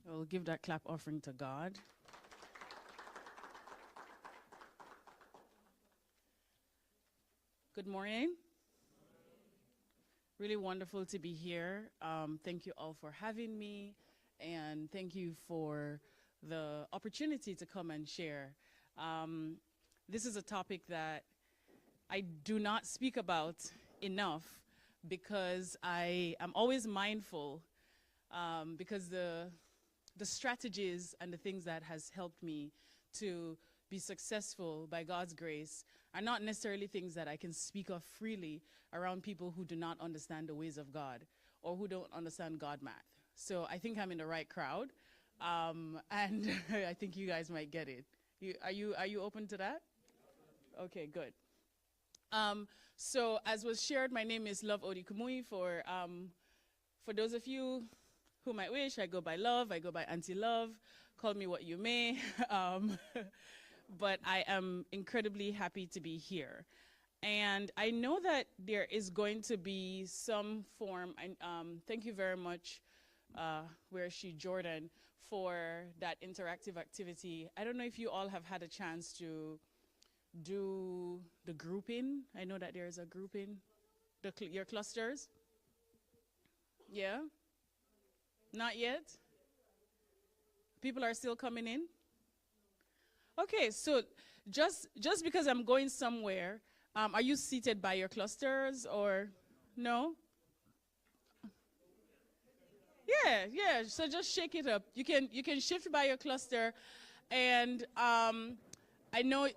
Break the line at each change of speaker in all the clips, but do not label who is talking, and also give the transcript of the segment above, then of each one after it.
We'll give that clap offering to God. Good morning. Really wonderful to be here. Thank you all for having me, and thank you for the opportunity to come and share. This is a topic that I do not speak about enough because I am always mindful because the strategies and the things that has helped me to be successful by God's grace are not necessarily things that I can speak of freely around people who do not understand the ways of God or who don't understand God math. So I think I'm in the right crowd, and I think you guys might get it. Are you open to that? Okay, good. So as was shared, my name is Love Odi Kumuyi. For those of you who might wish, I go by Love, I go by Auntie Love, call me what you may. But I am incredibly happy to be here. And I know that there is going to be some form, thank you very much, where is she, Jordan, for that interactive activity. I don't know if you all have had a chance to do the grouping. I know that there is a grouping, your clusters. Yeah? Not yet? People are still coming in? Okay, so just because I'm going somewhere, are you seated by your clusters or no? Yeah, so just shake it up. You can shift by your cluster, and I know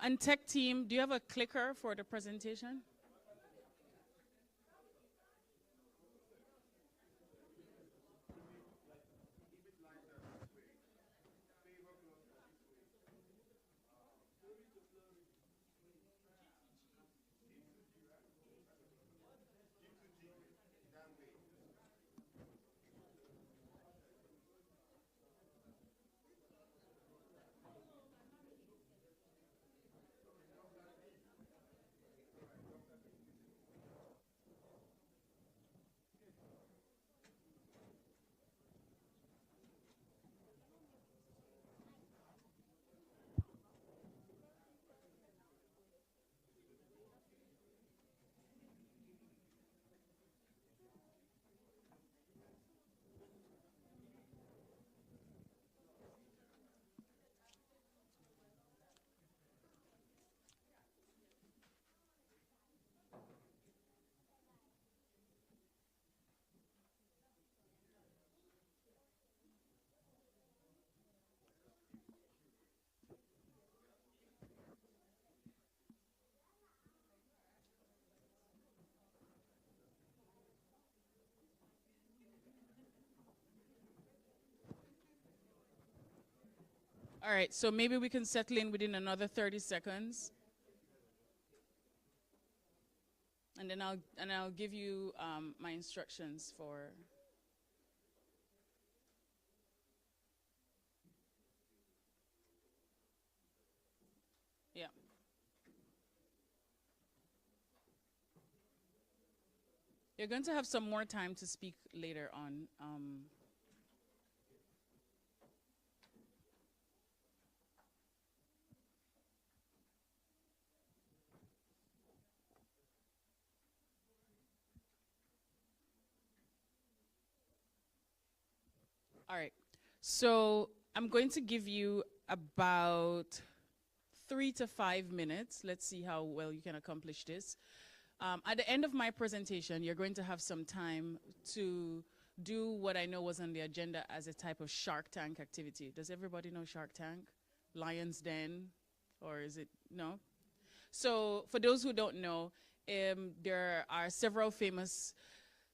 and tech team, do you have a clicker for the presentation? All right, so maybe we can settle in within another 30 seconds. And then I'll give you my instructions for. Yeah. You're going to have some more time to speak later on. All right, so I'm going to give you about 3 to 5 minutes. Let's see how well you can accomplish this. At the end of my presentation, you're going to have some time to do what I know was on the agenda as a type of Shark Tank activity. Does everybody know Shark Tank? Lion's Den? Or is it, no? So for those who don't know, there are several famous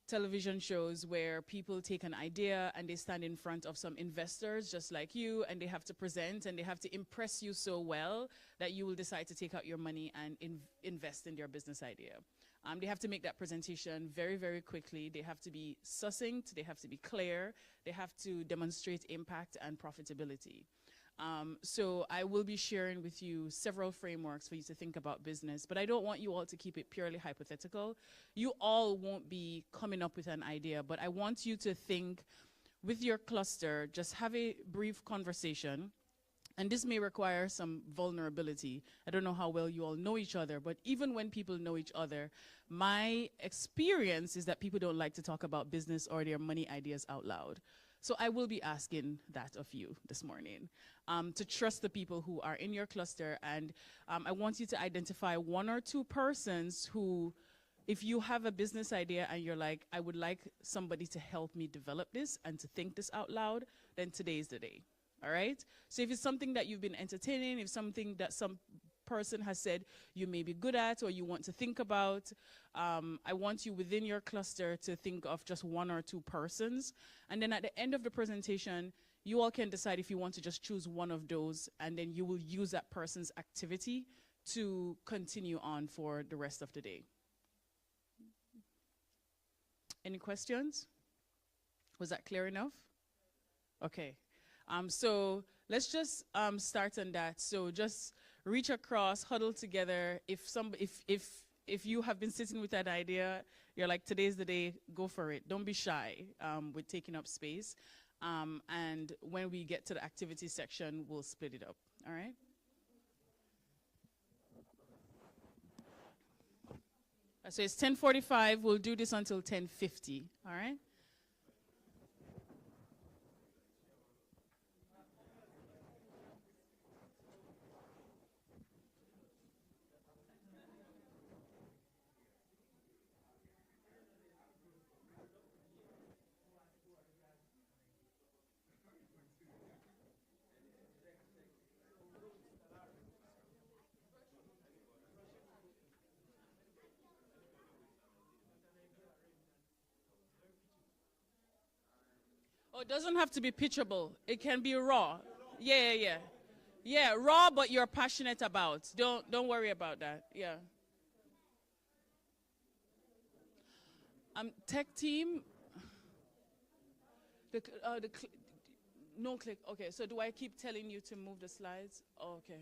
television shows where people take an idea and they stand in front of some investors just like you, and they have to present and they have to impress you so well that you will decide to take out your money and invest in their business idea. They have to make that presentation very, very quickly. They have to be succinct, they have to be clear, they have to demonstrate impact and profitability. So I will be sharing with you several frameworks for you to think about business, but I don't want you all to keep it purely hypothetical. You all won't be coming up with an idea, but I want you to think with your cluster, just have a brief conversation. And this may require some vulnerability. I don't know how well you all know each other, but even when people know each other, my experience is that people don't like to talk about business or their money ideas out loud. So I will be asking that of you this morning, to trust the people who are in your cluster. And I want you to identify one or two persons who, if you have a business idea and you're like, I would like somebody to help me develop this and to think this out loud, then today is the day. All right? So if it's something that you've been entertaining, if something that some person has said you may be good at or you want to think about, I want you within your cluster to think of just one or two persons. And then at the end of the presentation, you all can decide if you want to just choose one of those, and then you will use that person's activity to continue on for the rest of the day. Any questions? Was that clear enough? Okay. So let's just start on that. So just reach across, huddle together. If you have been sitting with that idea, you're like, today's the day, go for it. Don't be shy with taking up space. And when we get to the activity section, we'll split it up. All right? So it's 10:45. We'll do this until 10:50. All right? Oh, it doesn't have to be pitchable. It can be raw. Yeah. Yeah, raw, but you're passionate about. Don't worry about that. Yeah. Tech team. No click. Okay, so do I keep telling you to move the slides? Oh, okay.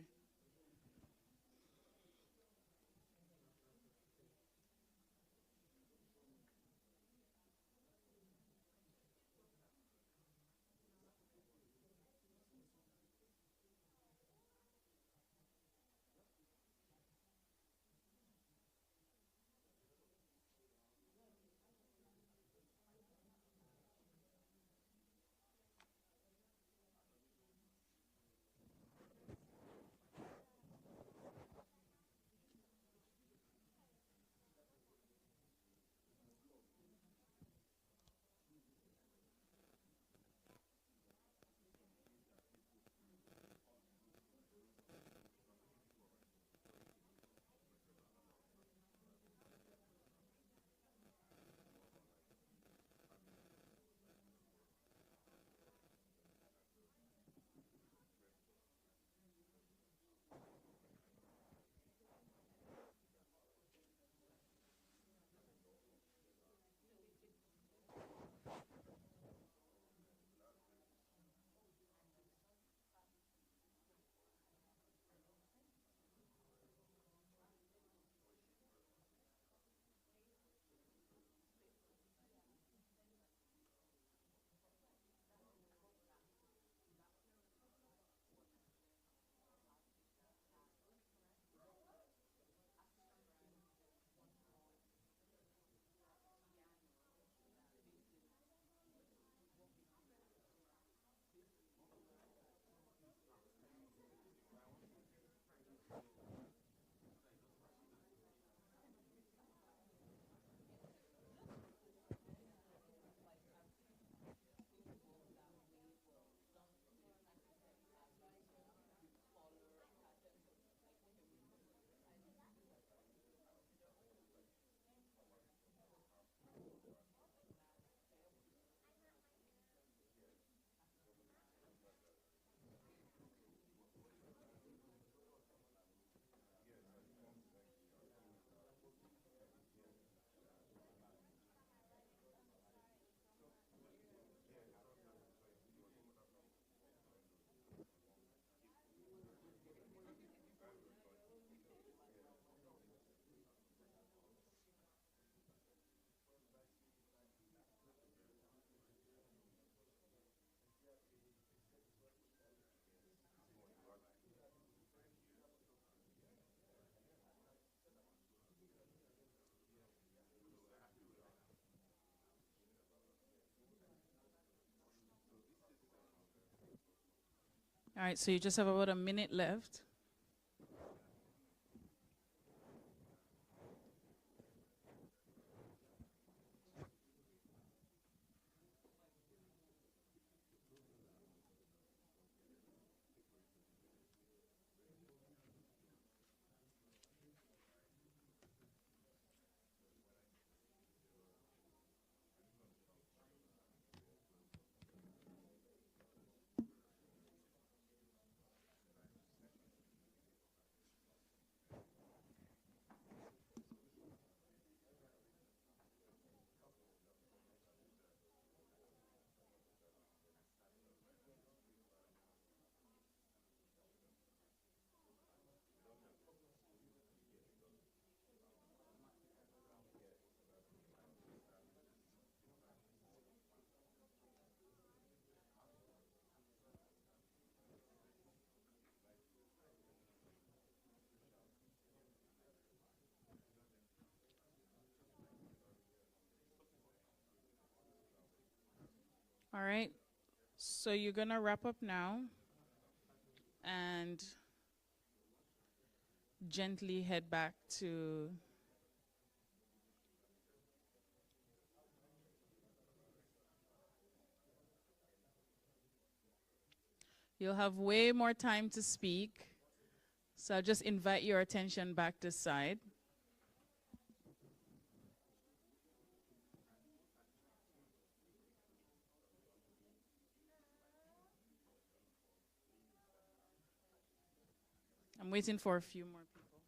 All right, so you just have about a minute left. All right, so you're going to wrap up now and gently head back to you'll have way more time to speak. So I'll just invite your attention back this side. I'm waiting for a few more people.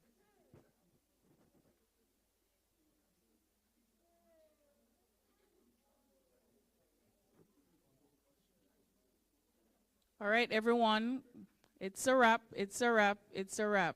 All right, everyone. It's a wrap. It's a wrap. It's a wrap.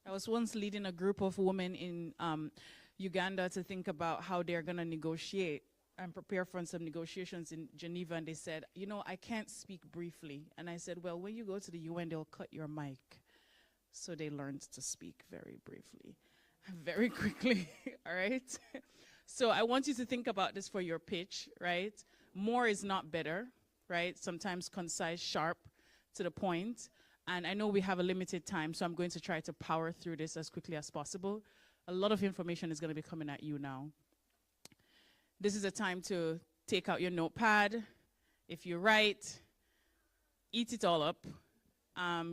I was once leading a group of women in Uganda to think about how they're going to negotiate and prepare for some negotiations in Geneva. And they said, you know, I can't speak briefly. And I said, well, when you go to the UN, they'll cut your mic. So they learned to speak very briefly, very quickly, all right? So I want you to think about this for your pitch, right? More is not better, right? Sometimes concise, sharp, to the point. And I know we have a limited time, so I'm going to try to power through this as quickly as possible. A lot of information is going to be coming at you now. This is a time to take out your notepad. If you write, eat it all up.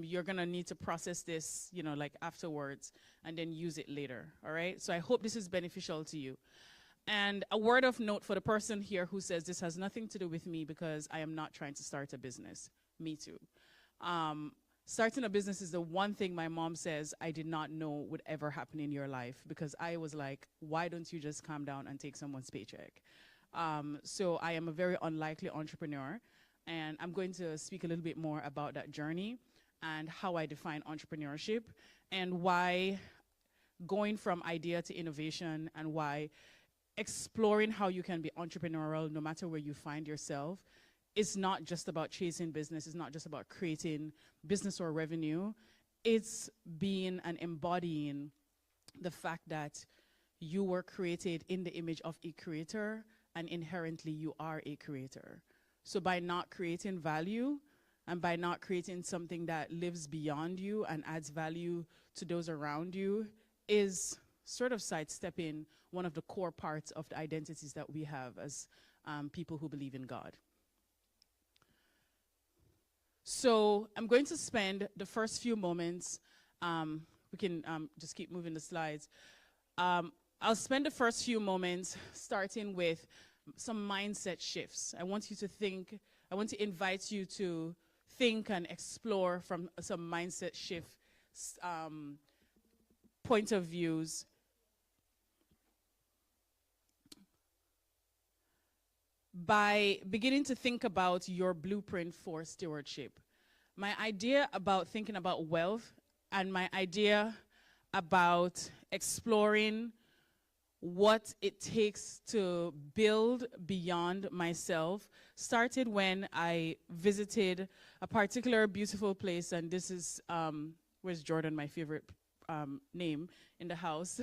You're going to need to process this, you know, like afterwards, and then use it later, all right? So I hope this is beneficial to you. And a word of note for the person here who says this has nothing to do with me because I am not trying to start a business. Me too. Starting a business is the one thing my mom says I did not know would ever happen in your life, because I was like, why don't you just calm down and take someone's paycheck? So I am a very unlikely entrepreneur, and I'm going to speak a little bit more about that journey and how I define entrepreneurship and why going from idea to innovation and why exploring how you can be entrepreneurial no matter where you find yourself. It's not just about chasing business. It's not just about creating business or revenue. It's being and embodying the fact that you were created in the image of a creator, and inherently you are a creator. So by not creating value and by not creating something that lives beyond you and adds value to those around you is sort of sidestepping one of the core parts of the identities that we have as people who believe in God. So I'm going to spend the first few moments, we can just keep moving the slides. I'll spend the first few moments starting with some mindset shifts. I want to invite you to think and explore from some mindset shift point of views. By beginning to think about your blueprint for stewardship. My idea about thinking about wealth and my idea about exploring what it takes to build beyond myself started when I visited a particular beautiful place, and this is, where's Jordan, my favorite name in the house.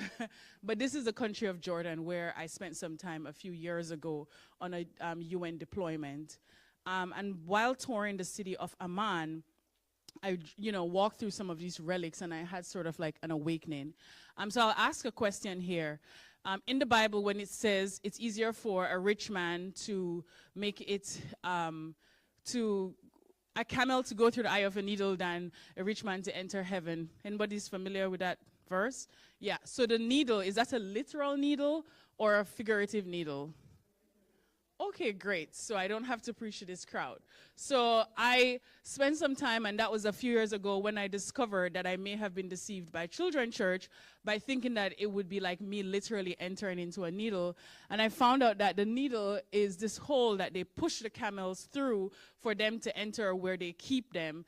But this is the country of Jordan, where I spent some time a few years ago on a UN deployment. And while touring the city of Amman, I, walked through some of these relics, and I had sort of like an awakening. So I'll ask a question here. In the Bible, when it says it's easier for a rich man to make it, a camel to go through the eye of a needle than a rich man to enter heaven. Anybody's familiar with that verse? Yeah, so the needle, is that a literal needle or a figurative needle? Okay, great. So I don't have to preach to this crowd. So I spent some time, and that was a few years ago, when I discovered that I may have been deceived by Children's Church by thinking that it would be like me literally entering into a needle. And I found out that the needle is this hole that they push the camels through for them to enter where they keep them,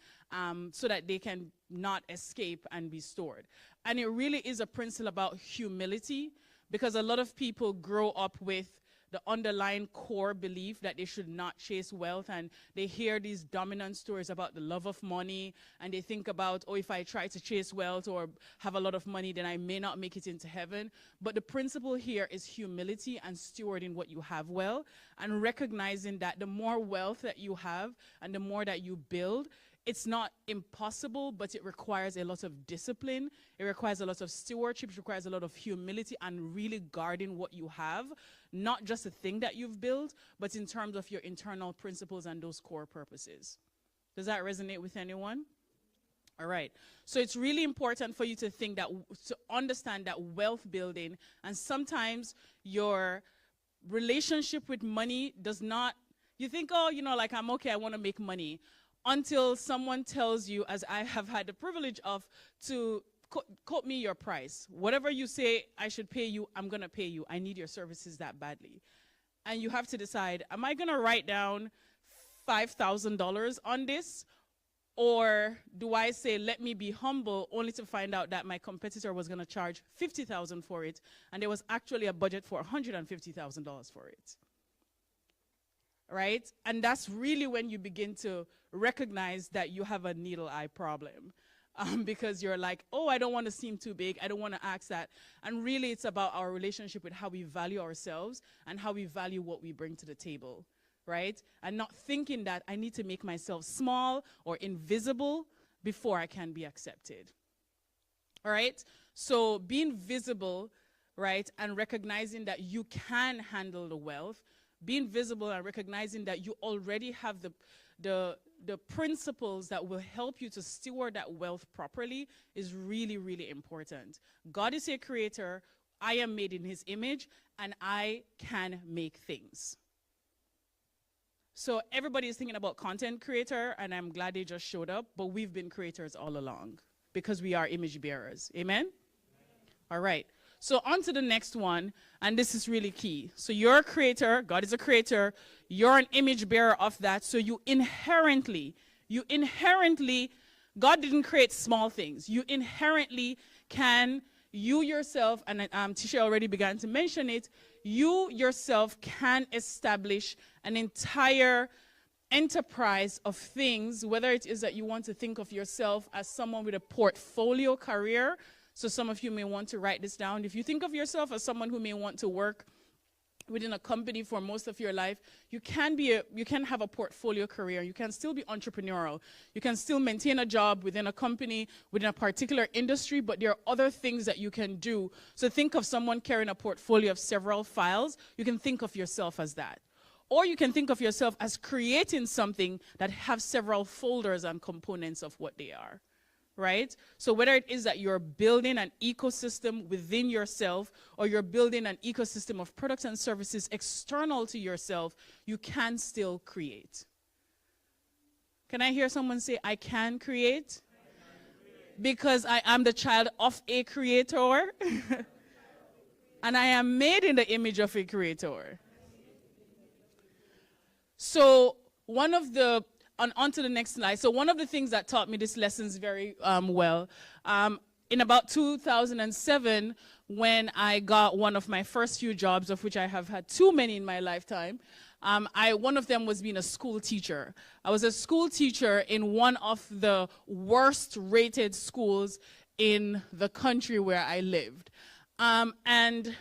so that they can not escape and be stored. And it really is a principle about humility, because a lot of people grow up with the underlying core belief that they should not chase wealth, and they hear these dominant stories about the love of money, and they think about, oh, if I try to chase wealth or have a lot of money, then I may not make it into heaven. But the principle here is humility and stewarding what you have well, and recognizing that the more wealth that you have and the more that you build, it's not impossible, but it requires a lot of discipline. It requires a lot of stewardship. It requires a lot of humility and really guarding what you have, not just the thing that you've built, but in terms of your internal principles and those core purposes. Does that resonate with anyone? All right. So it's really important for you to think that, to understand that wealth building, and sometimes your relationship with money does not, you think, oh, like, I'm okay, I want to make money, until someone tells you, as I have had the privilege of, to quote me your price. Whatever you say I should pay you, I'm going to pay you. I need your services that badly. And you have to decide, am I going to write down $5,000 on this? Or do I say, let me be humble, only to find out that my competitor was going to charge $50,000 for it, and there was actually a budget for $150,000 for it? Right? And that's really when you begin to recognize that you have a needle eye problem. Because you're like, oh, I don't want to seem too big. I don't want to ask that. And really, it's about our relationship with how we value ourselves and how we value what we bring to the table, right? And not thinking that I need to make myself small or invisible before I can be accepted. All right? So being visible, right, and recognizing that you can handle the wealth, being visible and recognizing that you already have the principles that will help you to steward that wealth properly is really, really important. God is a creator. I am made in his image, and I can make things. So everybody is thinking about content creator, and I'm glad they just showed up, but we've been creators all along because we are image bearers. Amen? All right. So on to the next one, and this is really key. So you're a creator, God is a creator, you're an image bearer of that, so you inherently, God didn't create small things. You inherently can, you yourself, and Tisha already began to mention it, you yourself can establish an entire enterprise of things, whether it is that you want to think of yourself as someone with a portfolio career. So some of you may want to write this down. If you think of yourself as someone who may want to work within a company for most of your life, you can have a portfolio career. You can still be entrepreneurial. You can still maintain a job within a company, within a particular industry, but there are other things that you can do. So think of someone carrying a portfolio of several files. You can think of yourself as that. Or you can think of yourself as creating something that have several folders and components of what they are. Right? So whether it is that you're building an ecosystem within yourself, or you're building an ecosystem of products and services external to yourself, you can still create. Can I hear someone say, I can create? Because I am the child of a creator. And I am made in the image of a creator. So on to the next slide. So one of the things that taught me this lessons very well in about 2007, when I got one of my first few jobs, of which I have had too many in my lifetime, one of them was being a school teacher. I was a school teacher in one of the worst rated schools in the country where I lived. And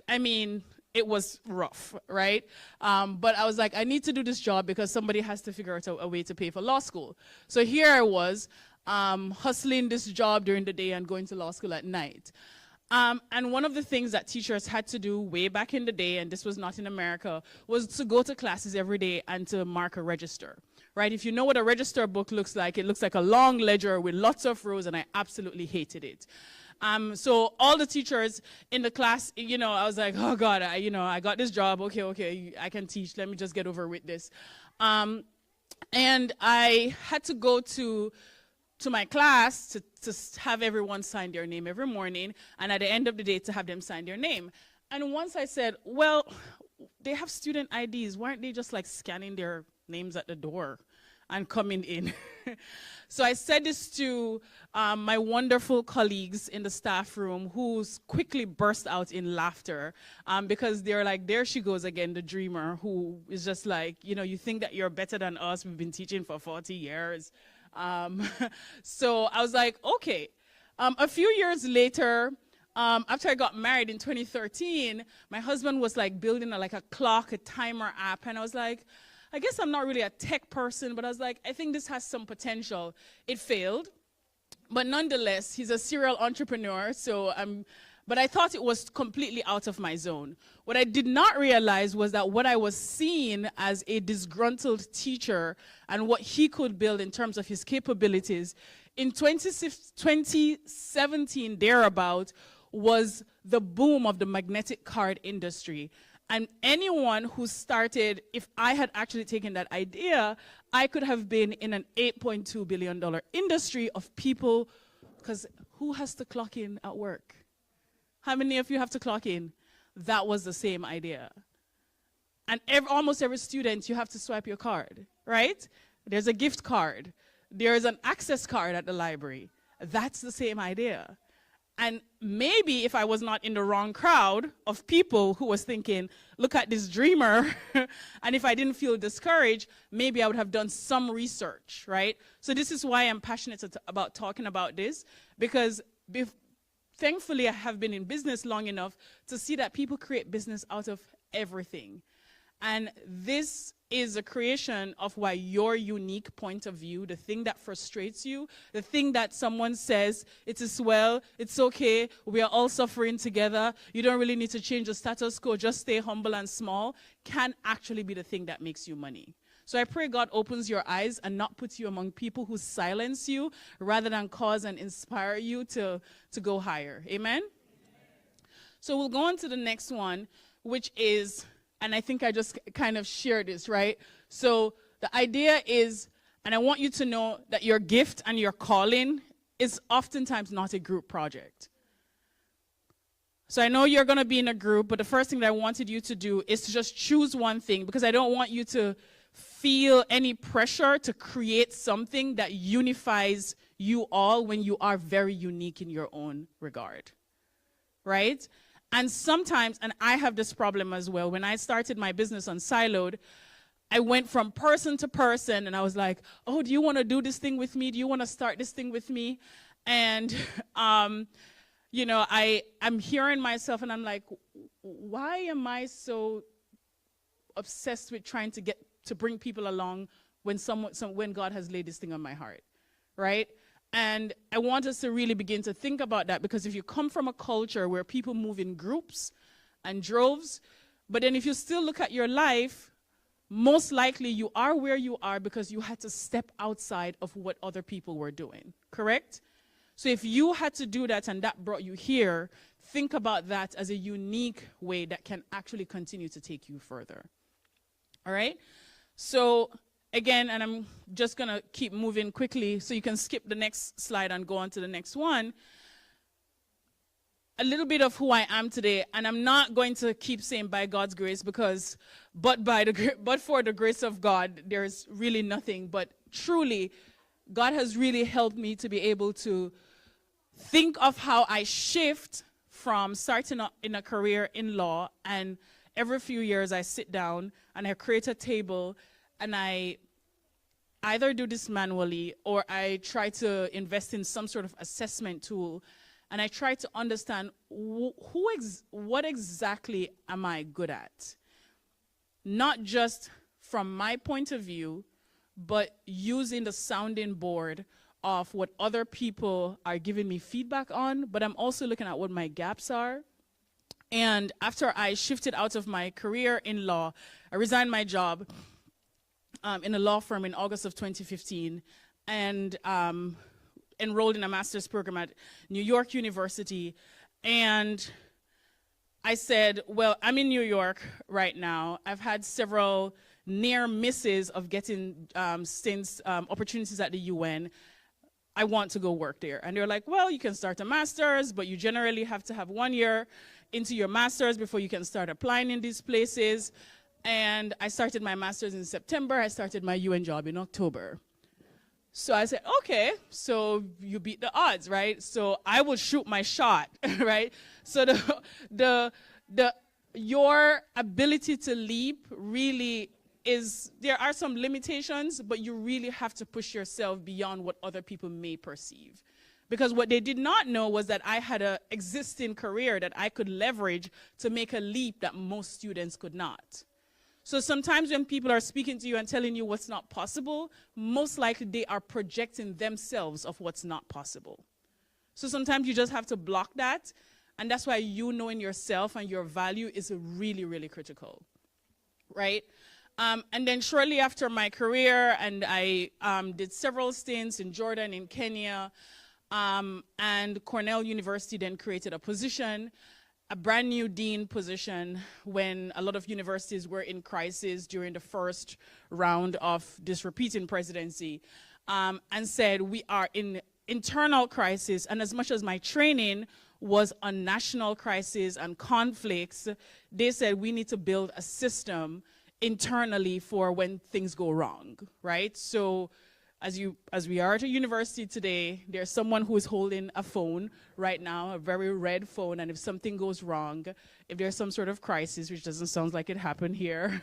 I mean, it was rough, right? But I was like, I need to do this job because somebody has to figure out a way to pay for law school. So here I was, hustling this job during the day and going to law school at night. And one of the things that teachers had to do way back in the day, and this was not in America, was to go to classes every day and to mark a register, right? If you know what a register book looks like, it looks like a long ledger with lots of rows, and I absolutely hated it. So all the teachers in the class, you know, I was like, oh God, I got this job. Okay, I can teach. Let me just get over with this. And I had to go to my class to have everyone sign their name every morning, and at the end of the day to have them sign their name. And once I said, well, they have student IDs. Weren't they just like scanning their names at the door and coming in? So I said this to my wonderful colleagues in the staff room, who quickly burst out in laughter because they're like, there she goes again, the dreamer, who is just like, you think that you're better than us. We've been teaching for 40 years. So I was like, okay. A few years later, after I got married in 2013, my husband was like building a clock, a timer app. And I was like, I guess I'm not really a tech person, but I was like, I think this has some potential. It failed, but nonetheless, he's a serial entrepreneur. But I thought it was completely out of my zone. What I did not realize was that what I was seeing as a disgruntled teacher and what he could build in terms of his capabilities, in 2017, thereabout, was the boom of the magnetic card industry. And anyone who started, if I had actually taken that idea, I could have been in an $8.2 billion industry of people, because who has to clock in at work? How many of you have to clock in? That was the same idea. And almost every student, you have to swipe your card, right? There's a gift card. There's an access card at the library. That's the same idea. And maybe if I was not in the wrong crowd of people who was thinking, look at this dreamer, and if I didn't feel discouraged, maybe I would have done some research, right? So this is why I'm passionate about talking about this, because thankfully I have been in business long enough to see that people create business out of everything. And this is a creation of why your unique point of view, the thing that frustrates you, the thing that someone says, it is well, it's okay, we are all suffering together, you don't really need to change the status quo, just stay humble and small, can actually be the thing that makes you money. So I pray God opens your eyes and not puts you among people who silence you rather than cause and inspire you to go higher. Amen? So we'll go on to the next one, which is, and I think I just kind of shared this, right? So the idea is, and I want you to know that your gift and your calling is oftentimes not a group project. So I know you're going to be in a group, but the first thing that I wanted you to do is to just choose one thing, because I don't want you to feel any pressure to create something that unifies you all when you are very unique in your own regard, right? And sometimes, and I have this problem as well, when I started my business on Siloed, I went from person to person, and I was like, oh, do you want to do this thing with me? Do you want to start this thing with me? And, I'm hearing myself, and I'm like, why am I so obsessed with trying to bring people along when God has laid this thing on my heart, right? And I want us to really begin to think about that, because if you come from a culture where people move in groups and droves, but then if you still look at your life, most likely you are where you are because you had to step outside of what other people were doing, correct? So if you had to do that and that brought you here, think about that as a unique way that can actually continue to take you further, all right? So again, and I'm just going to keep moving quickly so you can skip the next slide and go on to the next one. A little bit of who I am today, and I'm not going to keep saying by God's grace, because but for the grace of God, there's really nothing. But truly, God has really helped me to be able to think of how I shift from starting in a career in law, and every few years I sit down and I create a table and I either do this manually or I try to invest in some sort of assessment tool, and I try to understand what exactly am I good at? Not just from my point of view, but using the sounding board of what other people are giving me feedback on, but I'm also looking at what my gaps are. And after I shifted out of my career in law, I resigned my job in a law firm in August of 2015 and enrolled in a master's program at New York University. And I said, well, I'm in New York right now. I've had several near misses of getting opportunities at the UN. I want to go work there. And they're like, well, you can start a master's, but you generally have to have 1 year into your master's before you can start applying in these places. And I started my master's in September. I started my UN job in October. So I said, okay, so you beat the odds, right? So I will shoot my shot, right? So your ability to leap really is, there are some limitations, but you really have to push yourself beyond what other people may perceive. Because what they did not know was that I had an existing career that I could leverage to make a leap that most students could not. So sometimes when people are speaking to you and telling you what's not possible, most likely they are projecting themselves of what's not possible. So sometimes you just have to block that, and that's why you knowing yourself and your value is really, really critical, right? And then shortly after my career, and I did several stints in Jordan, in Kenya, and Cornell University then created a position, a brand new dean position, when a lot of universities were in crisis during the first round of this repeating presidency, and said we are in internal crisis. And as much as my training was on national crisis and conflicts, they said we need to build a system internally for when things go wrong, right? So as we are at a university today, there's someone who is holding a phone right now, a very red phone, and if something goes wrong, if there's some sort of crisis, which doesn't sound like it happened here,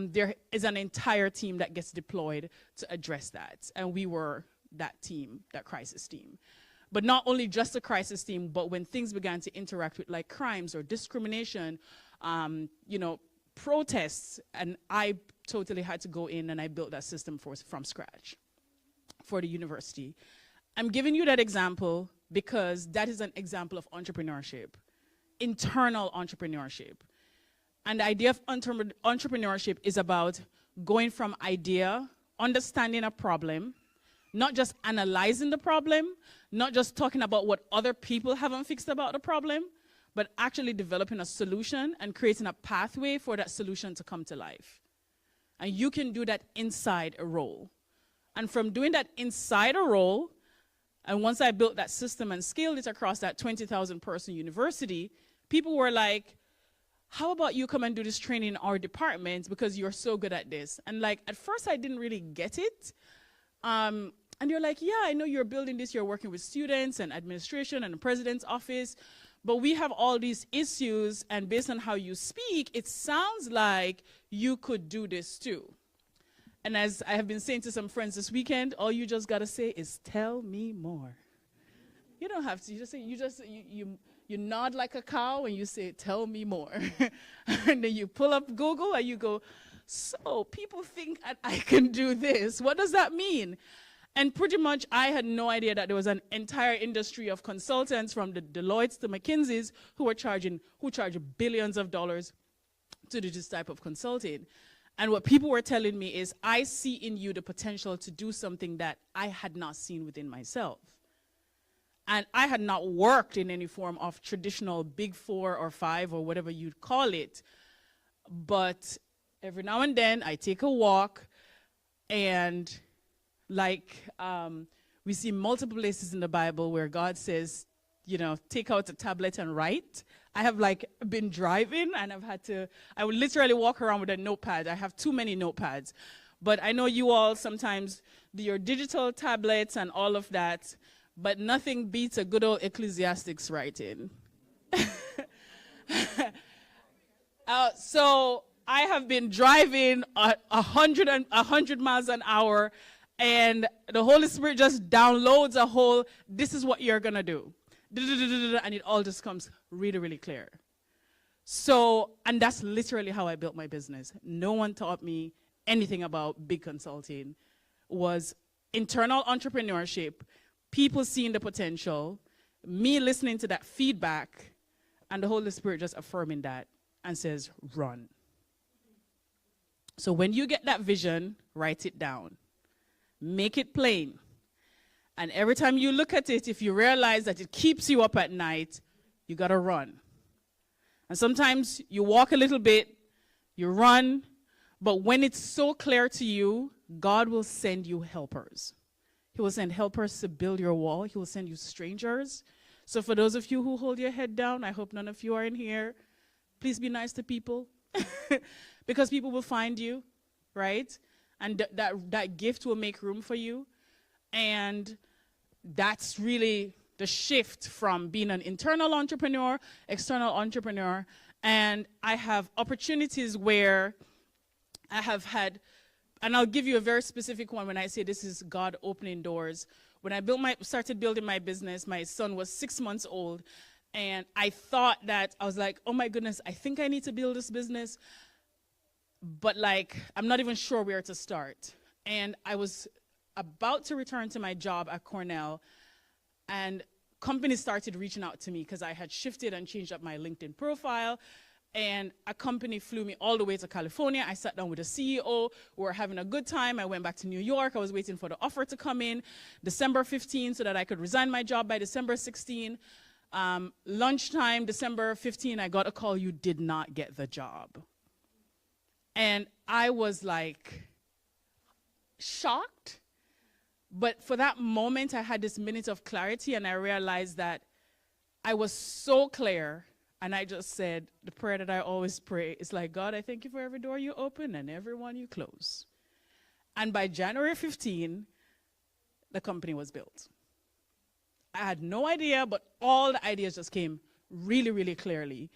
there is an entire team that gets deployed to address that. And we were that team, that crisis team. But not only just a crisis team, but when things began to interact with like crimes or discrimination, protests, and I totally had to go in and I built that system from scratch for the university. I'm giving you that example because that is an example of entrepreneurship, internal entrepreneurship. And the idea of entrepreneurship is about going from idea, understanding a problem, not just analyzing the problem, not just talking about what other people haven't fixed about the problem, but actually developing a solution and creating a pathway for that solution to come to life. And you can do that inside a role. And from doing that inside a role, and once I built that system and scaled it across that 20,000 person university, people were like, how about you come and do this training in our department because you're so good at this? And like, at first I didn't really get it. And they're like, yeah, I know you're building this, you're working with students and administration and the president's office, but we have all these issues, and based on how you speak, it sounds like you could do this too. And as I have been saying to some friends this weekend, all you just gotta say is, tell me more. You don't have to, you nod like a cow and you say, tell me more. And then you pull up Google and you go, so people think I can do this. What does that mean? And pretty much I had no idea that there was an entire industry of consultants from the Deloittes to McKinsey's who charge billions of dollars to do this type of consulting. And what people were telling me is, I see in you the potential to do something that I had not seen within myself. And I had not worked in any form of traditional Big 4 or 5 or whatever you'd call it. But every now and then I take a walk, and we see multiple places in the Bible where God says, take out a tablet and write. I have been driving and I would literally walk around with a notepad. I have too many notepads. But I know you all sometimes do your digital tablets and all of that. but nothing beats a good old Ecclesiastics writing. So I have been driving 100 miles an hour, and the Holy Spirit just downloads a whole, this is what you're going to do. And it all just comes really, really clear. So, and that's literally how I built my business. No one taught me anything about big consulting. It was internal entrepreneurship, people seeing the potential, me listening to that feedback, and the Holy Spirit just affirming that and says, run. So when you get that vision, write it down. Make it plain. And every time you look at it, if you realize that it keeps you up at night, you got to run. And sometimes you walk a little bit, you run, but when it's so clear to you, God will send you helpers. He will send helpers to build your wall. He will send you strangers. So for those of you who hold your head down, I hope none of you are in here, please be nice to people because people will find you, right? And that gift will make room for you. And that's really the shift from being an internal entrepreneur, external entrepreneur. And I have opportunities where I have had, and I'll give you a very specific one when I say this is God opening doors. When I started building my business, my son was 6 months old. And I thought that, I was like, oh my goodness, I think I need to build this business. But like, I'm not even sure where to start. And I was about to return to my job at Cornell, and companies started reaching out to me because I had shifted and changed up my LinkedIn profile. And a company flew me all the way to California. I sat down with the CEO. We were having a good time. I went back to New York. I was waiting for the offer to come in December 15 so that I could resign my job by December 16. Lunchtime, December 15, I got a call, you did not get the job. And I was like shocked. But for that moment, I had this minute of clarity, and I realized that I was so clear. And I just said, the prayer that I always pray is like, God, I thank you for every door you open and every one you close. And by January 15, the company was built. I had no idea, but all the ideas just came really, really clearly.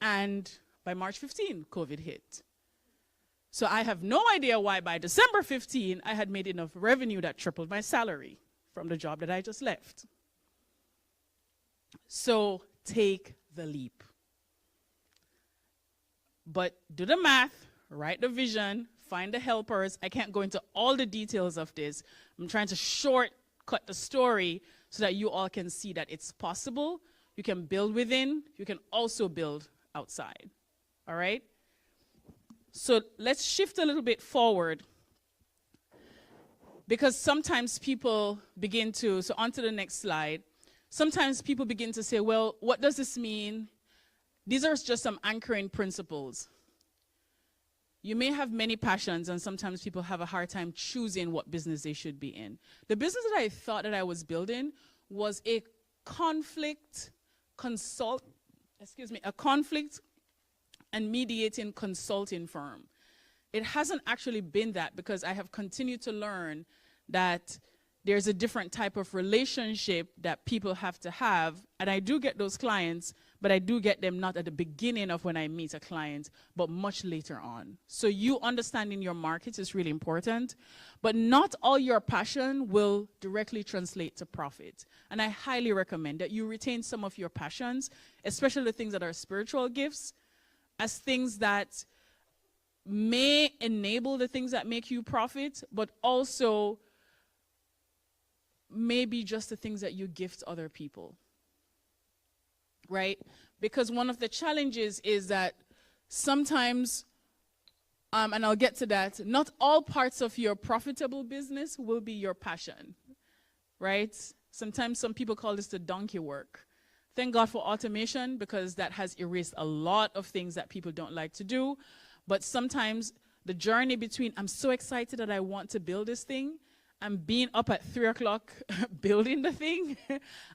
And by March 15, COVID hit. So I have no idea why by December 15, I had made enough revenue that tripled my salary from the job that I just left. So take the leap. But do the math, write the vision, find the helpers. I can't go into all the details of this. I'm trying to shortcut the story so that you all can see that it's possible. You can build within. You can also build outside. All right? So let's shift a little bit forward, because sometimes people begin to, so on to the next slide. Sometimes people begin to say, well, what does this mean? These are just some anchoring principles. You may have many passions, and sometimes people have a hard time choosing what business they should be in. The business that I thought that I was building was a conflict and mediating consulting firm. It hasn't actually been that, because I have continued to learn that there's a different type of relationship that people have to have. And I do get those clients, but I do get them not at the beginning of when I meet a client, but much later on. So you understanding your market is really important, but not all your passion will directly translate to profit. And I highly recommend that you retain some of your passions, especially the things that are spiritual gifts, as things that may enable the things that make you profit, but also maybe just the things that you gift other people, right? Because one of the challenges is that sometimes, and I'll get to that, not all parts of your profitable business will be your passion, right? Sometimes some people call this the donkey work. Thank God for automation, because that has erased a lot of things that people don't like to do. But sometimes the journey between, I'm so excited that I want to build this thing, and being up at 3 o'clock building the thing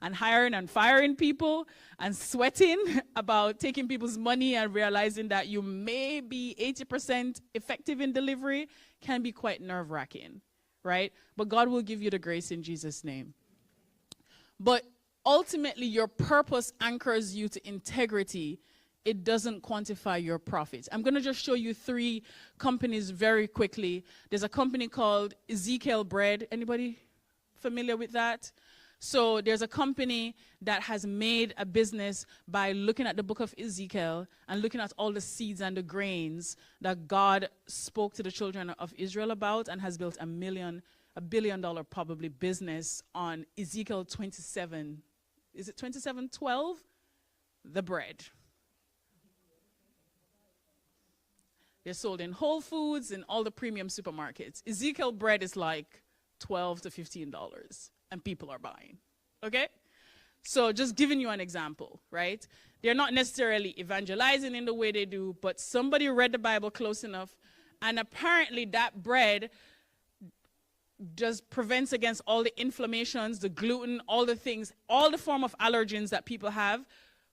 and hiring and firing people and sweating about taking people's money and realizing that you may be 80% effective in delivery can be quite nerve-wracking, right? But God will give you the grace in Jesus' name. But ultimately, your purpose anchors you to integrity. It doesn't quantify your profits. I'm going to just show you 3 companies very quickly. There's a company called Ezekiel Bread. Anybody familiar with that? So there's a company that has made a business by looking at the book of Ezekiel and looking at all the seeds and the grains that God spoke to the children of Israel about, and has built $1 billion probably business on Ezekiel 27. Is it 27:12? The bread. They're sold in Whole Foods and all the premium supermarkets. Ezekiel bread is like $12 to $15, and people are buying. Okay? So just giving you an example, right? They're not necessarily evangelizing in the way they do, but somebody read the Bible close enough, and apparently that bread just prevents against all the inflammations, the gluten, all the things, all the form of allergens that people have.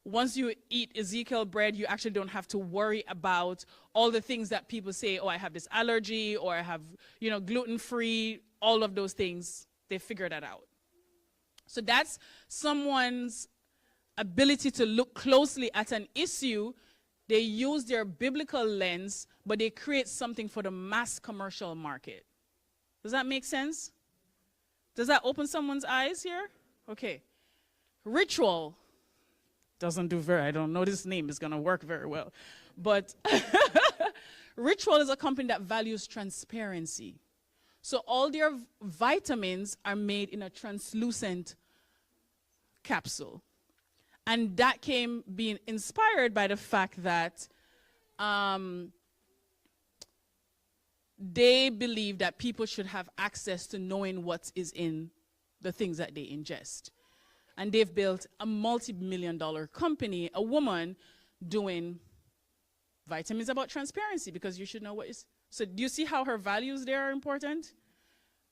Once you eat Ezekiel bread, you actually don't have to worry about all the things that people say, oh, I have this allergy, or I have, gluten-free, all of those things. They figure that out. So that's someone's ability to look closely at an issue. They use their biblical lens, but they create something for the mass commercial market. Does that make sense? Does that open someone's eyes here? Okay. Ritual. I don't know this name is going to work very well. But Ritual is a company that values transparency. So all their vitamins are made in a translucent capsule. And that came being inspired by the fact that they believe that people should have access to knowing what is in the things that they ingest. And they've built a multi-million-dollar company, a woman doing vitamins about transparency, because you should know what is. So do you see how her values there are important?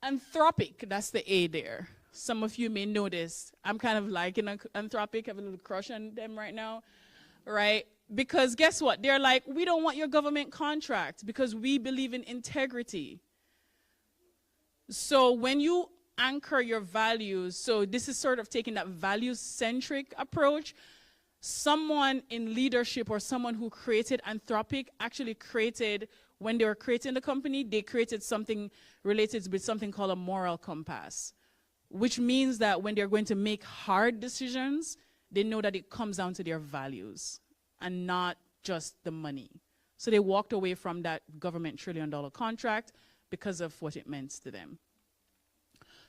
Anthropic, that's the A there. Some of you may know this. I'm kind of liking Anthropic, I have a little crush on them right now, right? Because guess what? They're like, we don't want your government contract because we believe in integrity. So when you anchor your values, so this is sort of taking that value-centric approach. Someone in leadership or someone who created Anthropic actually created, when they were creating the company, they created something related with something called a moral compass, which means that when they're going to make hard decisions, they know that it comes down to their values and not just the money. So they walked away from that government $1 trillion contract because of what it meant to them.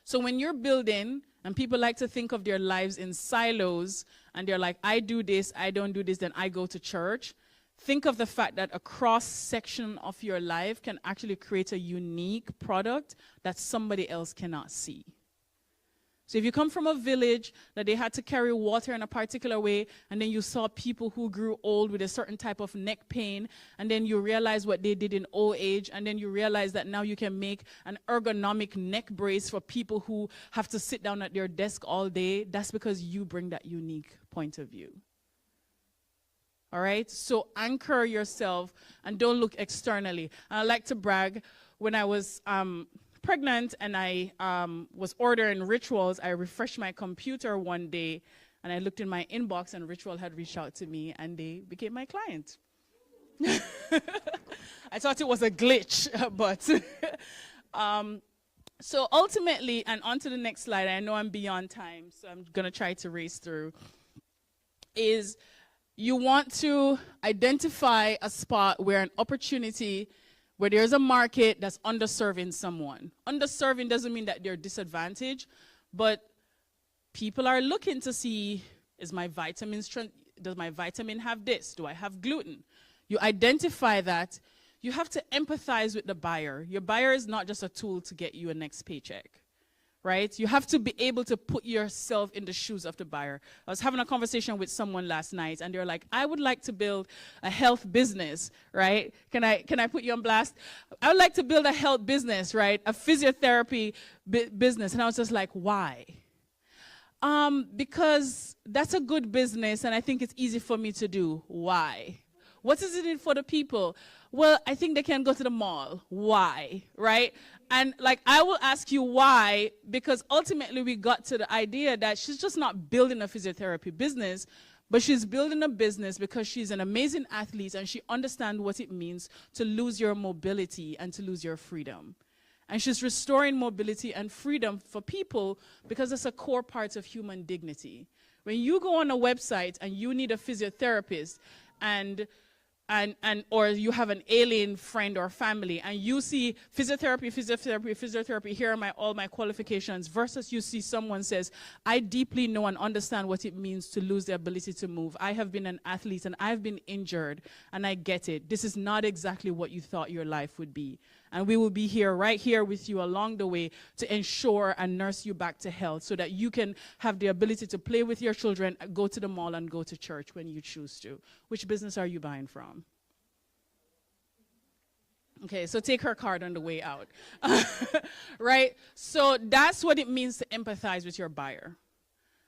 So when you're building, and people like to think of their lives in silos, and they're like, I do this, I don't do this, then I go to church. Think of the fact that a cross-section of your life can actually create a unique product that somebody else cannot see. So if you come from a village that they had to carry water in a particular way, and then you saw people who grew old with a certain type of neck pain, and then you realize what they did in old age, and then you realize that now you can make an ergonomic neck brace for people who have to sit down at their desk all day, that's because you bring that unique point of view. All right? So anchor yourself and don't look externally. And I like to brag, when I was pregnant and I was ordering Rituals, I refreshed my computer one day and I looked in my inbox and Ritual had reached out to me and they became my client. I thought it was a glitch, but so ultimately, and on to the next slide, I know I'm beyond time, so I'm going to try to race through, is you want to identify a spot where an opportunity, where there's a market that's underserving someone. Underserving doesn't mean that they're disadvantaged, but people are looking to see, does my vitamin have this? Do I have gluten? You identify that. You have to empathize with the buyer. Your buyer is not just a tool to get you a next paycheck, right? You have to be able to put yourself in the shoes of the buyer. I was having a conversation with someone last night, and they're like, I would like to build a health business, right? Can I put you on blast? I would like to build a health business, right? A physiotherapy business. And I was just like, why? Because that's a good business, and I think it's easy for me to do. Why? What is it for the people? Well, I think they can go to the mall. Why? Right? And like, I will ask you why, because ultimately we got to the idea that she's just not building a physiotherapy business, but she's building a business because she's an amazing athlete and she understands what it means to lose your mobility and to lose your freedom. And she's restoring mobility and freedom for people because it's a core part of human dignity. When you go on a website and you need a physiotherapist or you have an alien friend or family and you see physiotherapy, here are all my qualifications, versus you see someone says, I deeply know and understand what it means to lose the ability to move. I have been an athlete and I've been injured and I get it. This is not exactly what you thought your life would be. And we will be here, right here with you along the way to ensure and nurse you back to health so that you can have the ability to play with your children, go to the mall and go to church when you choose to. Which business are you buying from? Okay, so take her card on the way out. Right? So that's what it means to empathize with your buyer.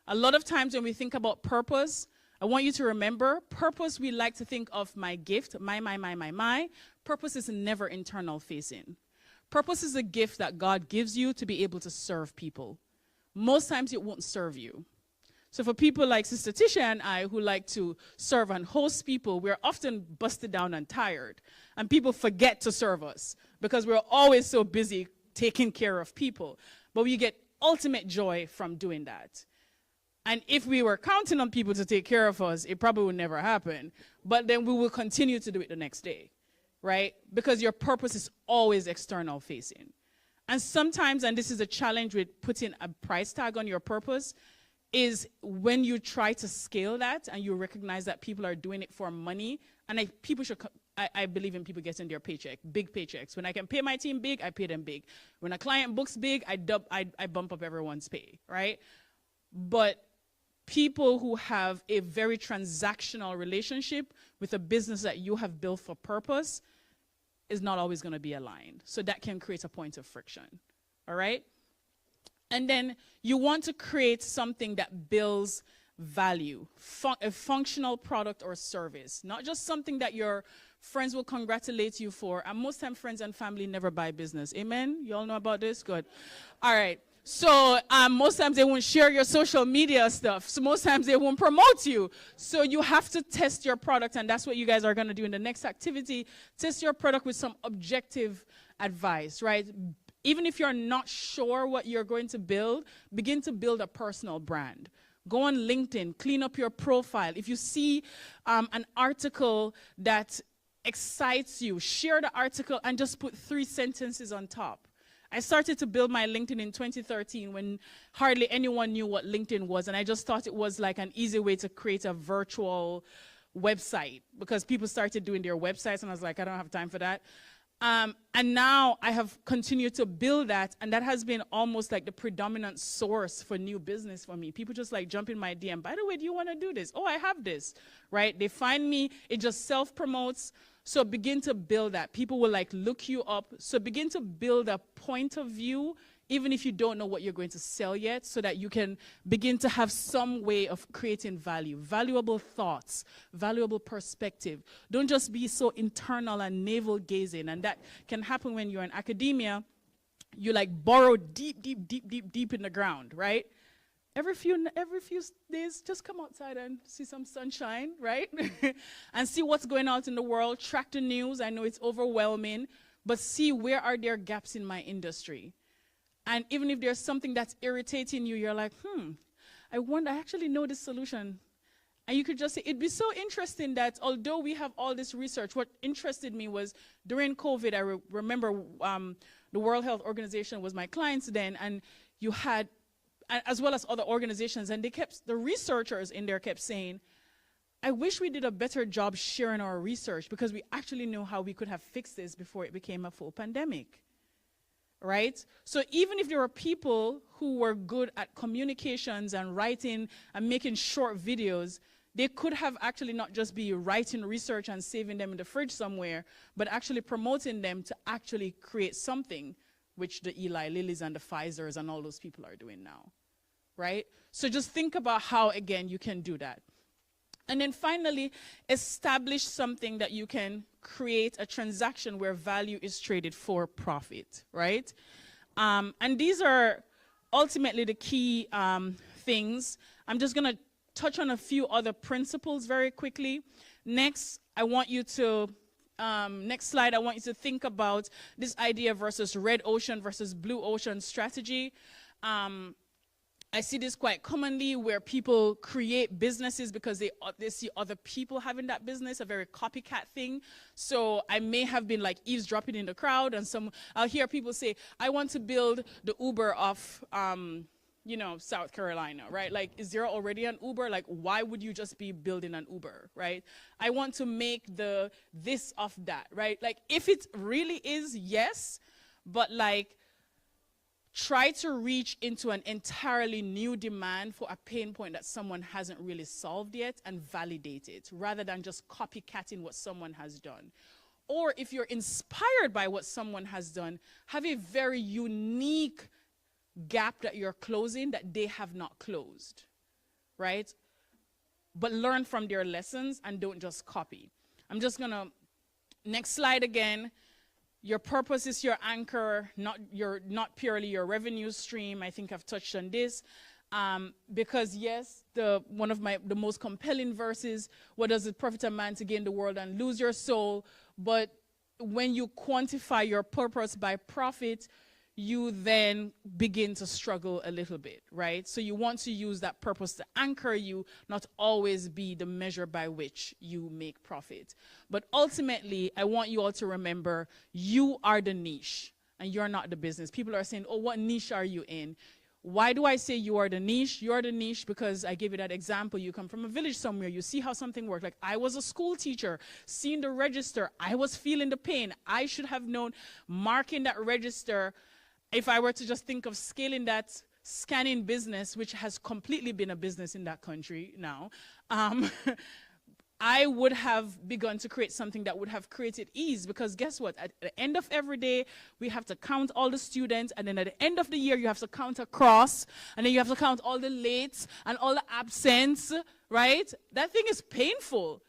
A lot of times when we think about purpose, I want you to remember, purpose, we like to think of my gift, my. Purpose is never internal facing. Purpose is a gift that God gives you to be able to serve people. Most times it won't serve you. So for people like Sister Tisha and I who like to serve and host people, we're often busted down and tired. And people forget to serve us because we're always so busy taking care of people. But we get ultimate joy from doing that. And if we were counting on people to take care of us, it probably would never happen. But then we will continue to do it the next day, right? Because your purpose is always external facing. And sometimes, and this is a challenge with putting a price tag on your purpose, is when you try to scale that and you recognize that people are doing it for money. And I believe in people getting their paycheck, big paychecks. When I can pay my team big, I pay them big. When a client books big, I bump up everyone's pay, right? But people who have a very transactional relationship with a business that you have built for purpose is not always going to be aligned. So that can create a point of friction, all right? And then you want to create something that builds value, a functional product or service, not just something that your friends will congratulate you for. And most time friends and family never buy business. Amen? You all know about this? Good. All right. So most times they won't share your social media stuff. So most times they won't promote you. So you have to test your product, and that's what you guys are going to do in the next activity. Test your product with some objective advice, right? Even if you're not sure what you're going to build, begin to build a personal brand. Go on LinkedIn, clean up your profile. If you see an article that excites you, share the article and just put 3 sentences on top. I started to build my LinkedIn in 2013 when hardly anyone knew what LinkedIn was, and I just thought it was like an easy way to create a virtual website because people started doing their websites, and I was like, I don't have time for that. And now I have continued to build that, and that has been almost like the predominant source for new business for me. People just like jump in my DM. By the way, do you want to do this? Oh, I have this, right? They find me. It just self-promotes. So begin to build that. People will like look you up. So begin to build a point of view, even if you don't know what you're going to sell yet, so that you can begin to have some way of creating value, valuable thoughts, valuable perspective. Don't just be so internal and navel-gazing. And that can happen when you're in academia. You like burrow deep in the ground, right? Every few days, just come outside and see some sunshine, right? And see what's going on in the world. Track the news. I know it's overwhelming, but see where are there gaps in my industry. And even if there's something that's irritating you, you're like, I actually know this solution. And you could just say, it'd be so interesting that although we have all this research, what interested me was during COVID, I remember the World Health Organization was my clients then, and you had, as well as other organizations, and the researchers in there kept saying, I wish we did a better job sharing our research because we actually know how we could have fixed this before it became a full pandemic. Right? So even if there were people who were good at communications and writing and making short videos, they could have actually not just be writing research and saving them in the fridge somewhere, but actually promoting them to actually create something, which the Eli Lillys and the Pfizers and all those people are doing now. Right? So just think about how, again, you can do that. And then finally, establish something that you can create a transaction where value is traded for profit, right? And these are ultimately the key things. I'm just going to touch on a few other principles very quickly. Next, I want you to, next slide, I want you to think about this idea versus red ocean versus blue ocean strategy. I see this quite commonly where people create businesses because they see other people having that business, a very copycat thing. So I may have been like eavesdropping in the crowd, and I'll hear people say, I want to build the Uber of, South Carolina, right? Like, is there already an Uber? Like, why would you just be building an Uber, right? I want to make this of that, right? Like, if it really is, yes, but like, try to reach into an entirely new demand for a pain point that someone hasn't really solved yet and validate it rather than just copycatting what someone has done. Or if you're inspired by what someone has done, have a very unique gap that you're closing that they have not closed, right? But learn from their lessons and don't just copy. I'm just going to, next slide again. Your purpose is your anchor, not purely your revenue stream. I think I've touched on this. Because yes, one of the most compelling verses, what does it profit a man to gain the world and lose your soul? But when you quantify your purpose by profit, you then begin to struggle a little bit, right? So you want to use that purpose to anchor you, not always be the measure by which you make profit. But ultimately, I want you all to remember, you are the niche and you're not the business. People are saying, oh, what niche are you in? Why do I say you are the niche? You are the niche because I gave you that example. You come from a village somewhere. You see how something works. Like, I was a school teacher, seeing the register. I was feeling the pain. I should have known marking that register. If I were to just think of scaling that scanning business, which has completely been a business in that country now, I would have begun to create something that would have created ease, because guess what? At the end of every day, we have to count all the students, and then at the end of the year, you have to count across, and then you have to count all the lates and all the absence, right? That thing is painful.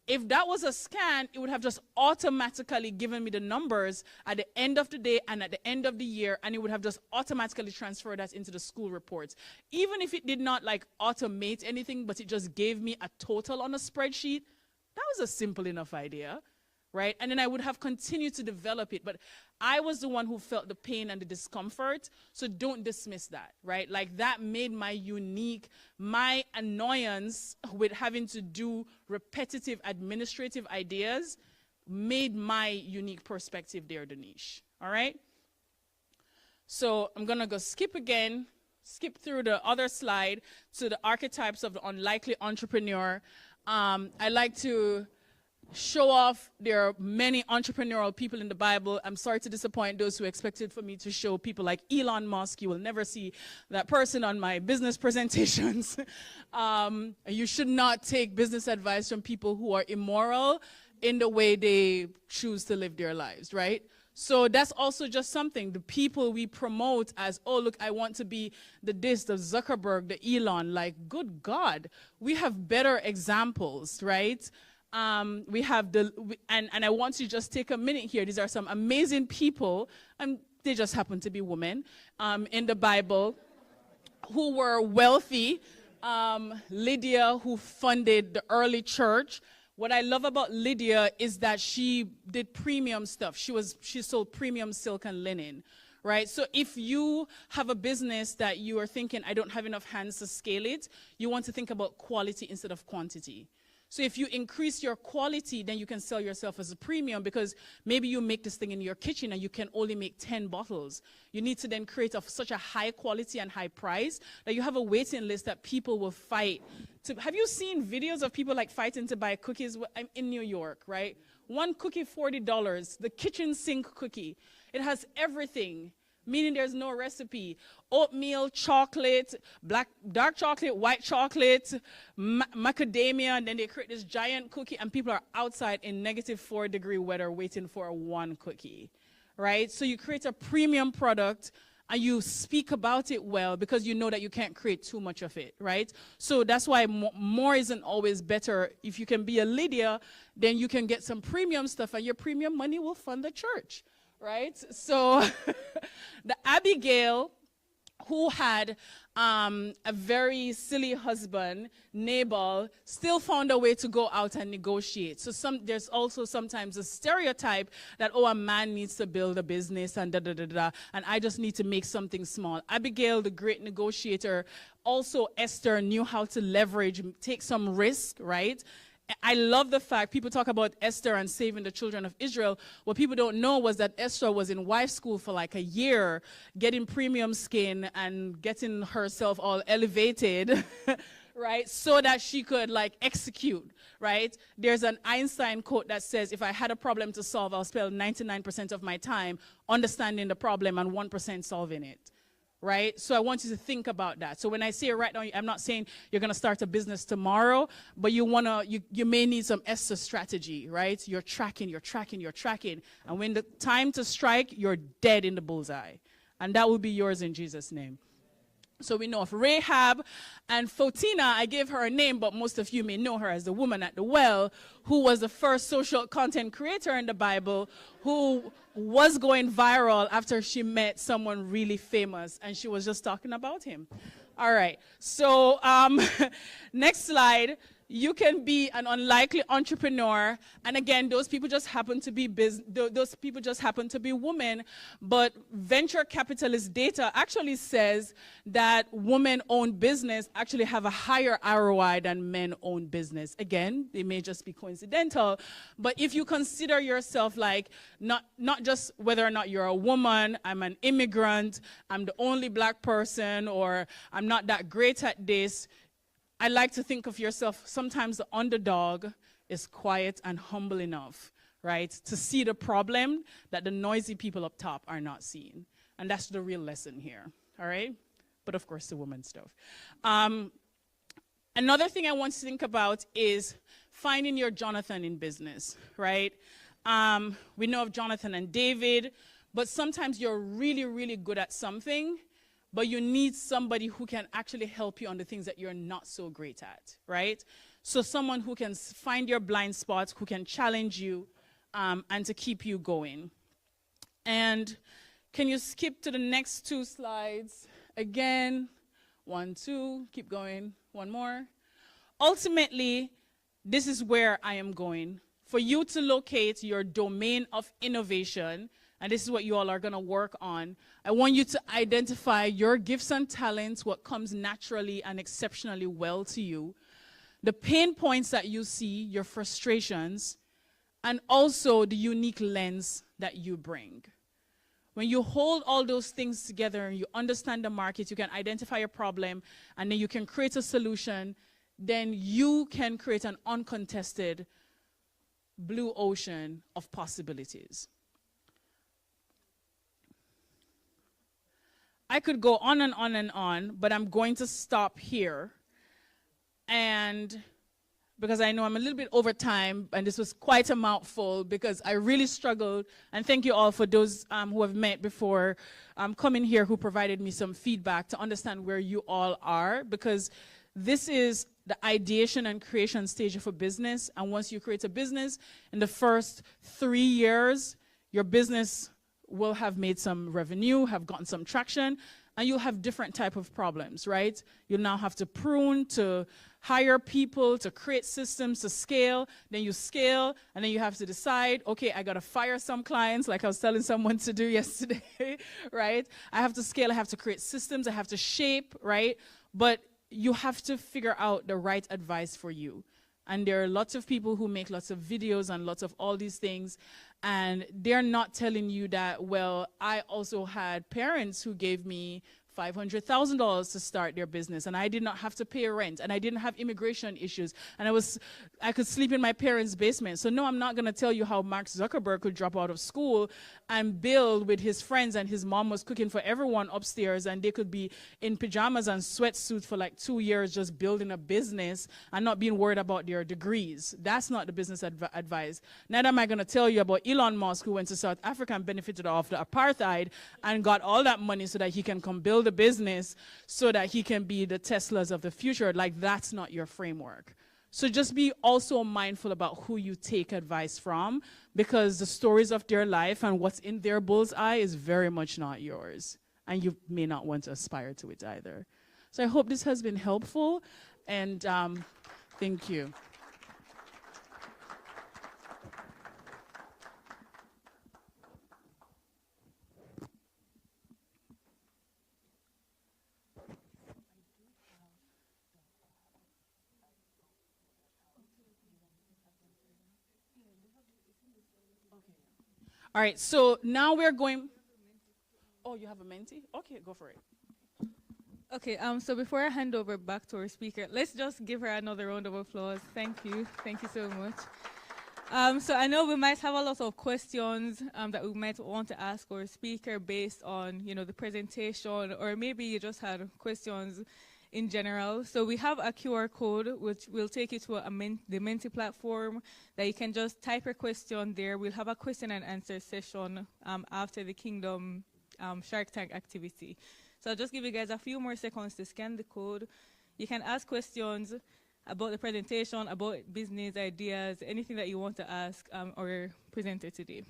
If that was a scan, it would have just automatically given me the numbers at the end of the day and at the end of the year, and it would have just automatically transferred that into the school reports. Even if it did not like automate anything, but it just gave me a total on a spreadsheet, that was a simple enough idea, right? And then I would have continued to develop it, but I was the one who felt the pain and the discomfort, so don't dismiss that, right? Like, that made my annoyance with having to do repetitive administrative ideas made my unique perspective there the niche, all right? So I'm going to go skip through the other slide to the archetypes of the unlikely entrepreneur. I like to show off, there are many entrepreneurial people in the Bible. I'm sorry to disappoint those who expected for me to show people like Elon Musk. You will never see that person on my business presentations. You should not take business advice from people who are immoral in the way they choose to live their lives, right? So that's also just something. The people we promote as, oh, look, I want to be the Zuckerberg, the Elon, like, good God, we have better examples, right? We have and I want to just take a minute here. These are some amazing people, and they just happen to be women, in the Bible, who were wealthy. Lydia, who funded the early church. What I love about Lydia is that she did premium stuff. She sold premium silk and linen, right? So if you have a business that you are thinking, I don't have enough hands to scale it, you want to think about quality instead of quantity. So if you increase your quality, then you can sell yourself as a premium, because maybe you make this thing in your kitchen and you can only make 10 bottles. You need to then create of such a high quality and high price that you have a waiting list that people will fight. Have you seen videos of people like fighting to buy cookies? I'm in New York, right? One cookie, $40. The kitchen sink cookie. It has everything, meaning there's no recipe. Oatmeal, chocolate, dark chocolate, white chocolate, macadamia, and then they create this giant cookie, and people are outside in -4-degree weather waiting for one cookie, right? So you create a premium product and you speak about it well, because you know that you can't create too much of it, right? So that's why more isn't always better. If you can be a Lydia, then you can get some premium stuff, and your premium money will fund the church, right? So the Abigail, who had a very silly husband, Nabal, still found a way to go out and negotiate. So there's also sometimes a stereotype that, oh, a man needs to build a business and da-da-da-da, and I just need to make something small. Abigail, the great negotiator, also Esther, knew how to leverage, take some risk, right? I love the fact people talk about Esther and saving the children of Israel. What people don't know was that Esther was in wife school for like a year, getting premium skin and getting herself all elevated, right? So that she could like execute, right? There's an Einstein quote that says, if I had a problem to solve, I'll spend 99% of my time understanding the problem and 1% solving it. Right? So I want you to think about that. So when I say it right now, I'm not saying you're going to start a business tomorrow, but you may need some Esther strategy, right? You're tracking. And when the time to strike, you're dead in the bullseye. And that will be yours in Jesus' name. So we know of Rahab and Fotina. I gave her a name, but most of you may know her as the woman at the well, who was the first social content creator in the Bible, who was going viral after she met someone really famous, and she was just talking about him. All right. So next slide. You can be an unlikely entrepreneur, and again, those people just happen to be women. But venture capitalist data actually says that women-owned business actually have a higher ROI than men-owned business. Again, they may just be coincidental, but if you consider yourself like not just whether or not you're a woman, I'm an immigrant, I'm the only black person, or I'm not that great at this. I like to think of yourself, sometimes the underdog is quiet and humble enough, right, to see the problem that the noisy people up top are not seeing. And that's the real lesson here, all right? But of course, the woman stuff. Another thing I want to think about is finding your Jonathan in business, right? We know of Jonathan and David, but sometimes you're really, really good at something, but you need somebody who can actually help you on the things that you're not so great at, right? So someone who can find your blind spots, who can challenge you, and to keep you going. And can you skip to the next 2 slides? Again, 1, 2, keep going, 1 more. Ultimately, this is where I am going. For you to locate your domain of innovation, and this is what you all are going to work on, I want you to identify your gifts and talents, what comes naturally and exceptionally well to you, the pain points that you see, your frustrations, and also the unique lens that you bring. When you hold all those things together and you understand the market, you can identify a problem, and then you can create a solution, then you can create an uncontested blue ocean of possibilities. I could go on and on and on, but I'm going to stop here. And because I know I'm a little bit over time, and this was quite a mouthful because I really struggled. And thank you all for those who have met before coming here, who provided me some feedback to understand where you all are, because this is the ideation and creation stage of a business. And once you create a business, in the first 3 years, your business will have made some revenue, have gotten some traction, and you'll have different type of problems, right? You'll now have to prune, to hire people, to create systems, to scale. Then you scale, and then you have to decide, okay, I got to fire some clients, like I was telling someone to do yesterday, right? I have to scale, I have to create systems, I have to shape, right? But you have to figure out the right advice for you. And there are lots of people who make lots of videos and lots of all these things, and they're not telling you that, well, I also had parents who gave me $500,000 to start their business, and I did not have to pay rent, and I didn't have immigration issues, and I could sleep in my parents' basement. So no, I'm not going to tell you how Mark Zuckerberg could drop out of school and build with his friends, and his mom was cooking for everyone upstairs, and they could be in pajamas and sweatsuits for like 2 years just building a business and not being worried about their degrees. That's not the business advice. Neither am I going to tell you about Elon Musk, who went to South Africa and benefited off the apartheid and got all that money so that he can come build a business so that he can be the Teslas of the future. Like, that's not your framework. So just be also mindful about who you take advice from, because the stories of their life and what's in their bullseye is very much not yours. And you may not want to aspire to it either. So I hope this has been helpful, and thank you. All right, so now we're going. Oh, you have a mentee? Okay, go for it.
Okay, so before I hand over back to our speaker, let's just give her another round of applause. Thank you so much. So I know we might have a lot of questions that we might want to ask our speaker based on, the presentation, or maybe you just had questions in general. So we have a QR code which will take you to the Menti platform that you can just type your question there. We'll have a question and answer session after the Kingdom Shark Tank activity. So I'll just give you guys a few more seconds to scan the code. You can ask questions about the presentation, about business ideas, anything that you want to ask our presenter today.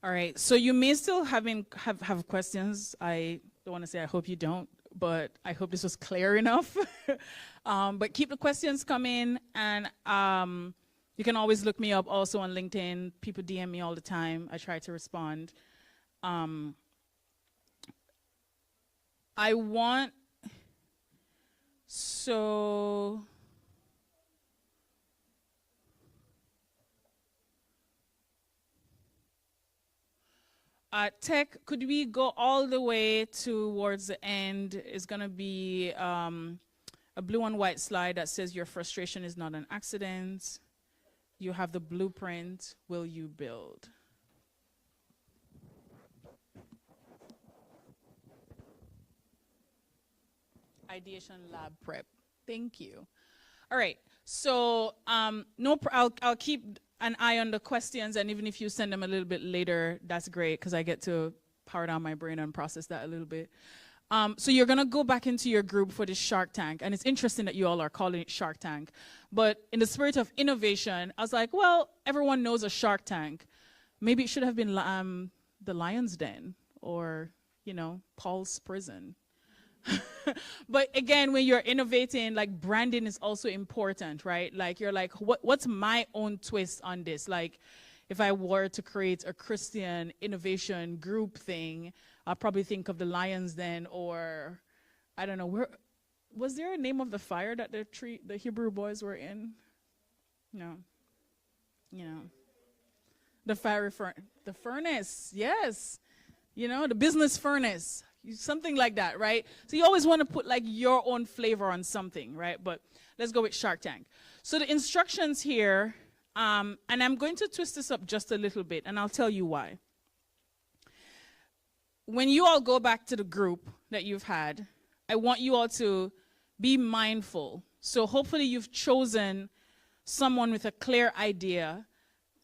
All right, so you may still have questions. I don't want to say I hope you don't, but I hope this was clear enough. But keep the questions coming, and you can always look me up also on LinkedIn. People DM me all the time. I try to respond. Tech, could we go all the way towards the end? It's going to be a blue and white slide that says your frustration is not an accident. You have the blueprint. Will you build? Ideation lab prep. Thank you. All right. So I'll keep an eye on the questions, and even if you send them a little bit later, that's great, because I get to power down my brain and process that a little bit. So you're going to go back into your group for this Shark Tank, and it's interesting that you all are calling it Shark Tank. But in the spirit of innovation, I was like, well, everyone knows a Shark Tank. Maybe it should have been the Lion's Den, or, Paul's Prison. But again, when you're innovating, like, branding is also important, right? Like, you're like, what's my own twist on this? Like, if I were to create a Christian innovation group thing, I'll probably think of the Lions Den, or I don't know, was there a name of the fire that the Hebrew boys were in? No. The the furnace, yes. The business furnace. Something like that, right? So you always want to put like your own flavor on something, right? But let's go with Shark Tank. So the instructions here, and I'm going to twist this up just a little bit, and I'll tell you why. When you all go back to the group that you've had, I want you all to be mindful. So hopefully you've chosen someone with a clear idea,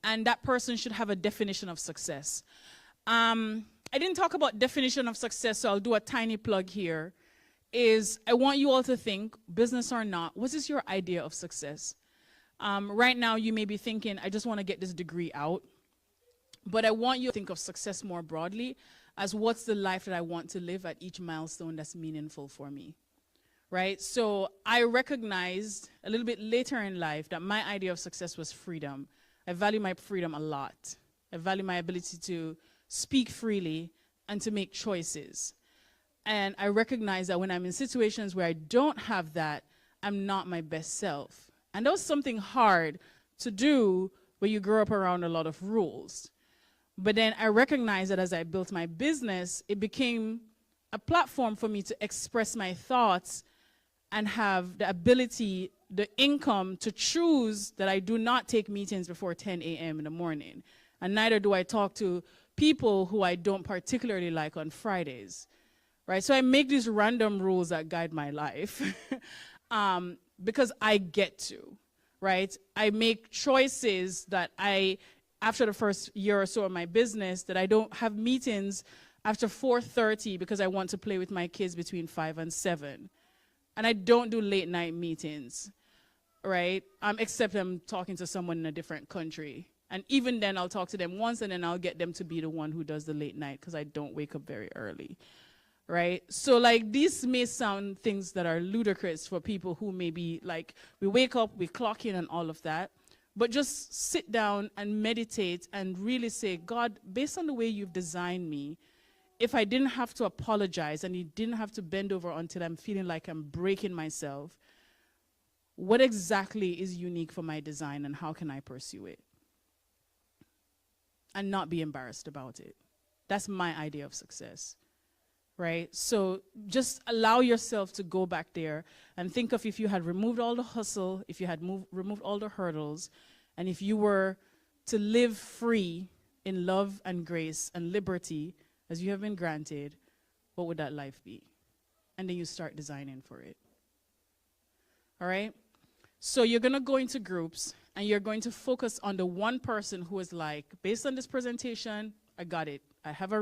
and that person should have a definition of success. I didn't talk about definition of success, so I'll do a tiny plug here. I want you all to think, business or not, what is your idea of success? Right now, you may be thinking, I just want to get this degree out. But I want you to think of success more broadly as what's the life that I want to live at each milestone that's meaningful for me, right? So I recognized a little bit later in life that my idea of success was freedom. I value my freedom a lot. I value my ability to speak freely and to make choices. And I recognize that when I'm in situations where I don't have that, I'm not my best self. And that was something hard to do when you grow up around a lot of rules. But then I recognized that as I built my business, it became a platform for me to express my thoughts and have the ability, the income to choose that I do not take meetings before 10 a.m. in the morning. And neither do I talk to people who I don't particularly like on Fridays, right? So I make these random rules that guide my life because I get to, right? I make choices that after the first year or so of my business, that I don't have meetings after 4:30 because I want to play with my kids between 5 and 7. And I don't do late night meetings, right? Except I'm talking to someone in a different country. And even then, I'll talk to them once, and then I'll get them to be the one who does the late night because I don't wake up very early, right? So, like, these may sound things that are ludicrous for people who may be like, we wake up, we clock in and all of that. But just sit down and meditate and really say, God, based on the way you've designed me, if I didn't have to apologize and you didn't have to bend over until I'm feeling like I'm breaking myself, what exactly is unique for my design and how can I pursue it? And not be embarrassed about it. That's my idea of success, right? So just allow yourself to go back there and think of if you had removed all the hustle, if you had removed all the hurdles, and if you were to live free in love and grace and liberty as you have been granted, what would that life be? And then you start designing for it. All right? So you're going to go into groups, and you're going to focus on the one person who is like, based on this presentation, I got it. I have a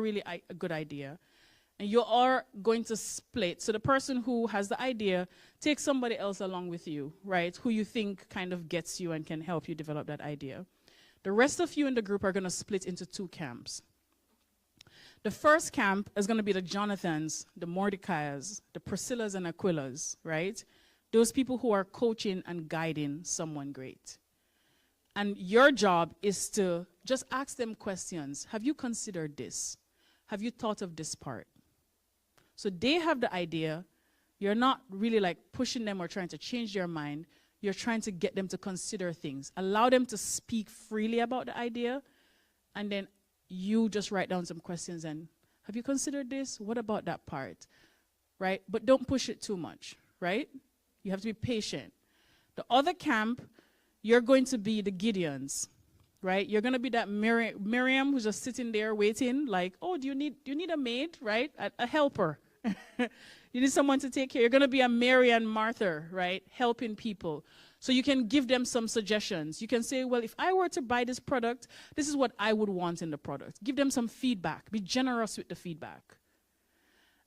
good idea. And you are going to split. So the person who has the idea, take somebody else along with you, right, who you think kind of gets you and can help you develop that idea. The rest of you in the group are going to split into 2 camps. The first camp is going to be the Jonathans, the Mordecai's, the Priscillas and Aquilas, right? Those people who are coaching and guiding someone great. And your job is to just ask them questions. Have you considered this? Have you thought of this part? So they have the idea. You're not really like pushing them or trying to change their mind. You're trying to get them to consider things. Allow them to speak freely about the idea. And then you just write down some questions and, have you considered this? What about that part? Right? But don't push it too much, right? You have to be patient. The other camp, you're going to be the Gideons, right? You're going to be that Miriam who's just sitting there waiting, like, oh, do you need a maid, right? A helper. You need someone to take care. You're going to be a Mary and Martha, right? Helping people. So you can give them some suggestions. You can say, well, if I were to buy this product, this is what I would want in the product. Give them some feedback. Be generous with the feedback.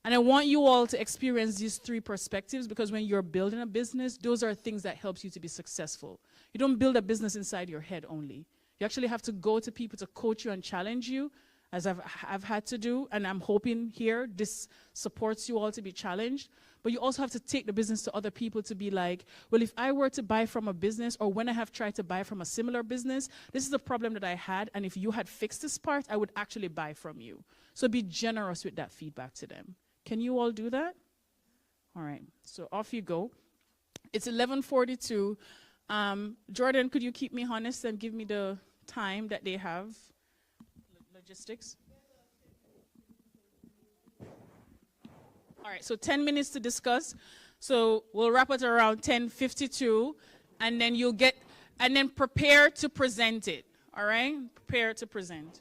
And I want you all to experience these 3 perspectives, because when you're building a business, those are things that helps you to be successful. You don't build a business inside your head only. You actually have to go to people to coach you and challenge you, as I've had to do, and I'm hoping here this supports you all to be challenged. But you also have to take the business to other people to be like, well, if I were to buy from a business, or when I have tried to buy from a similar business, this is the problem that I had, and if you had fixed this part, I would actually buy from you. So be generous with that feedback to them. Can you all do that? All right, so off you go. It's 11:42. Jordan, could you keep me honest and give me the time that they have? Logistics. All right, so 10 minutes to discuss. So we'll wrap it around 10:52, and then prepare to present it. All right? Prepare to present.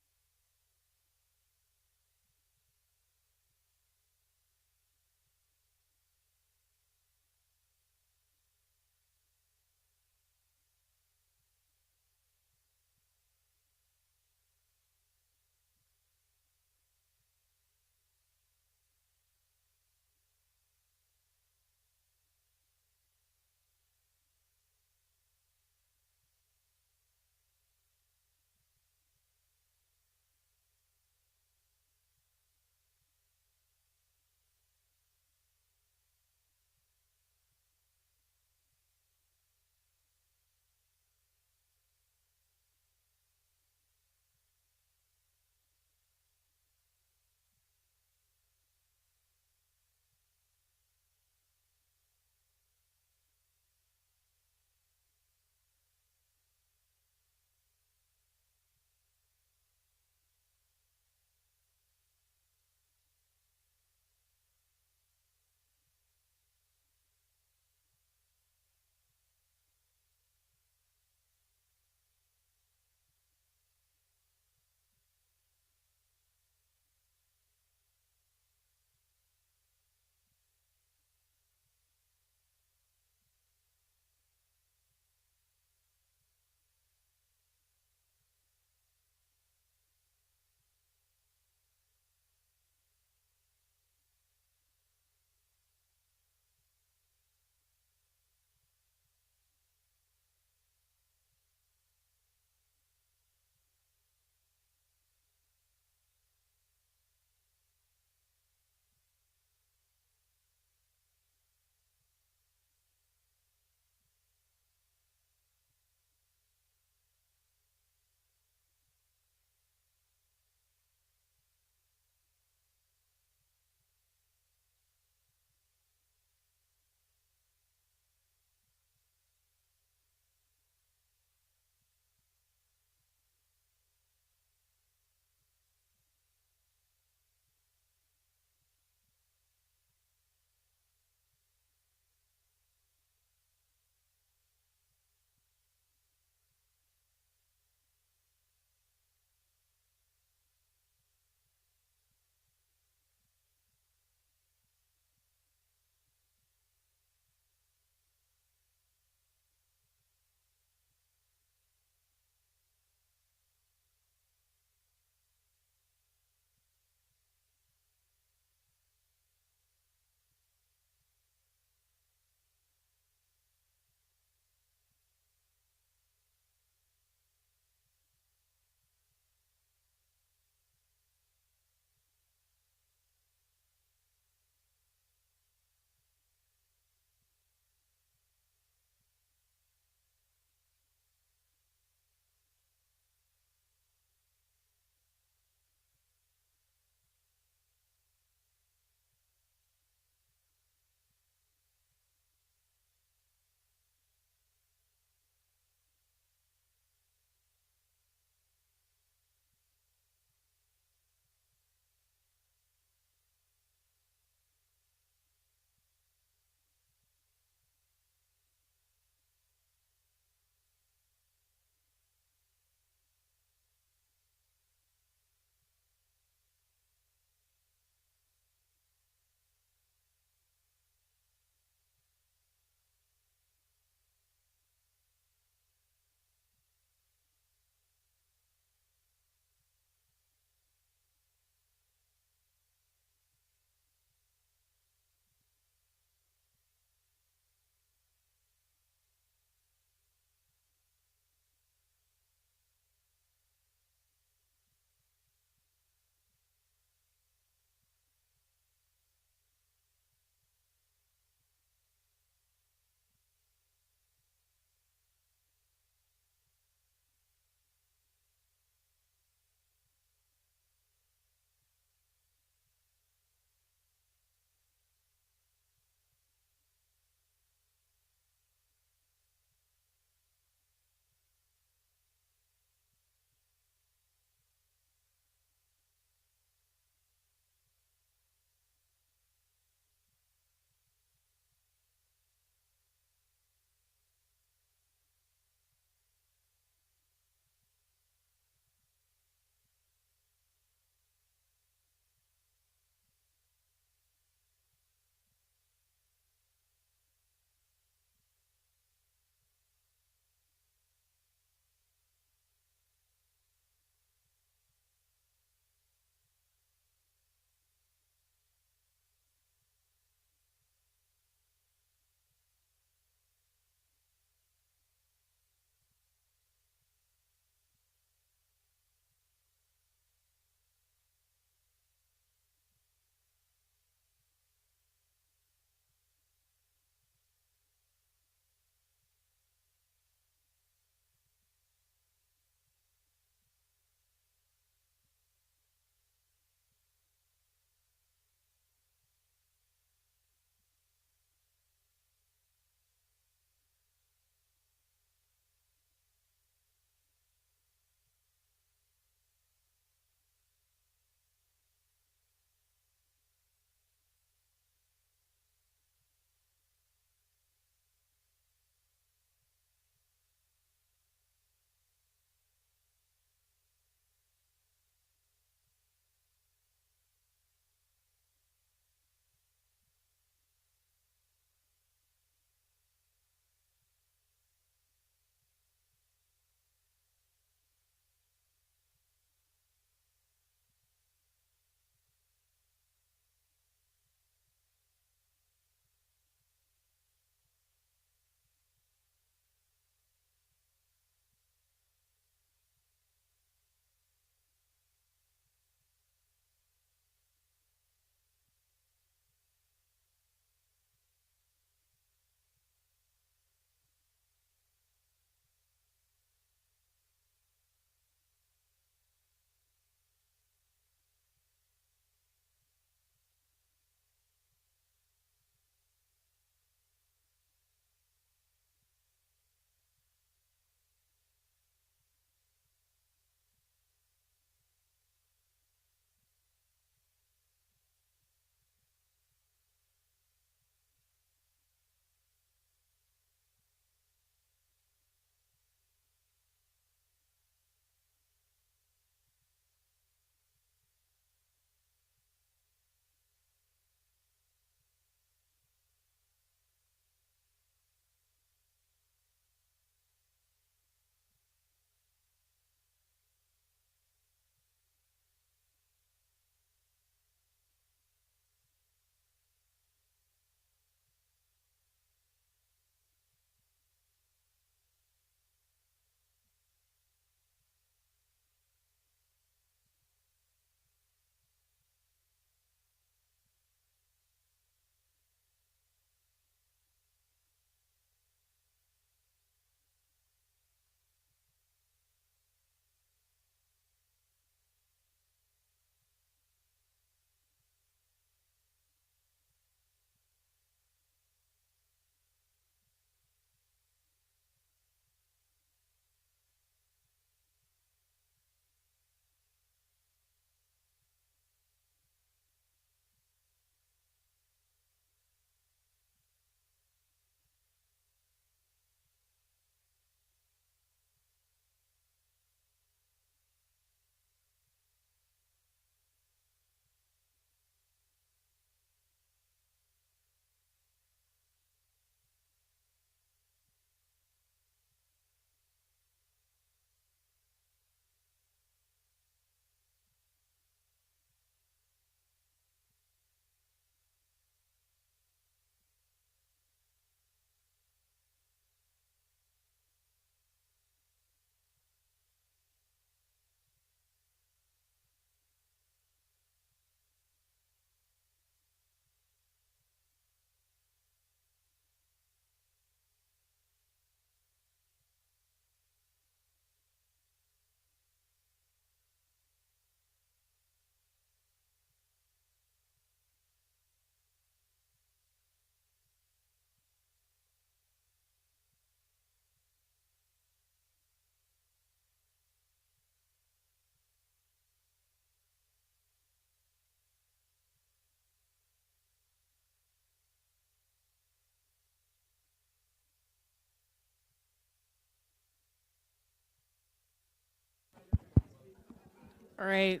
All right.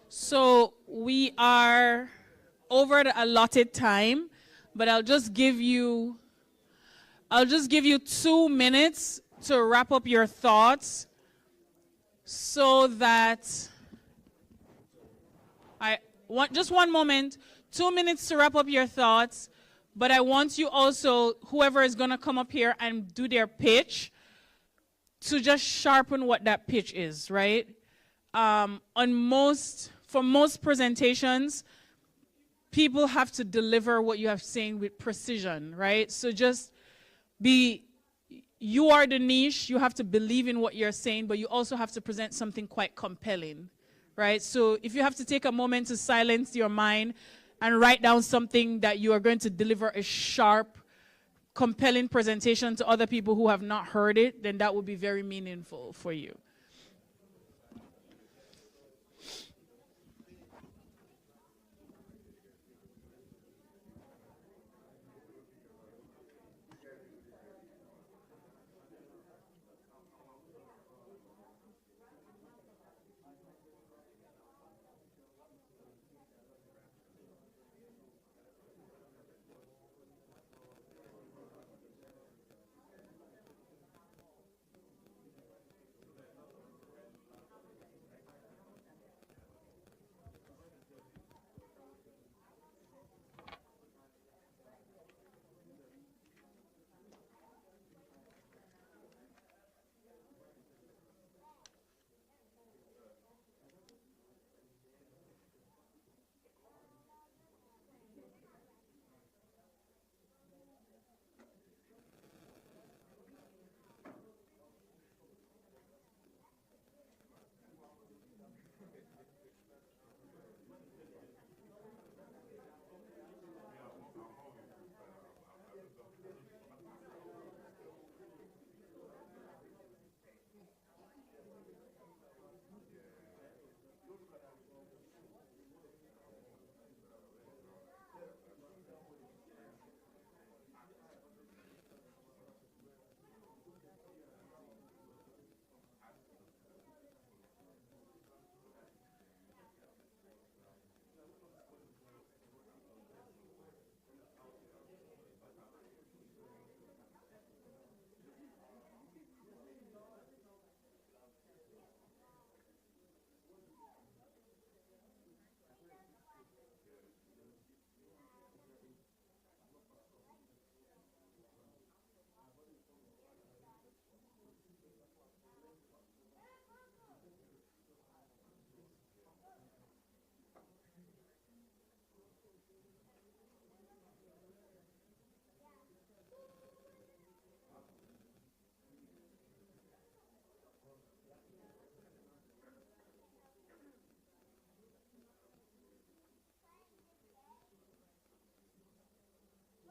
So we are over the allotted time, but I'll just give you 2 minutes to wrap up your thoughts so that I want just one moment, 2 minutes to wrap up your thoughts, but I want you also, whoever is going to come up here and do their pitch, to just sharpen what that pitch is, right? For most presentations, people have to deliver what you have saying with precision, right? So just you are the niche, you have to believe in what you're saying, but you also have to present something quite compelling, right? So if you have to take a moment to silence your mind and write down something that you are going to deliver a sharp, compelling presentation to other people who have not heard it, then that would be very meaningful for you.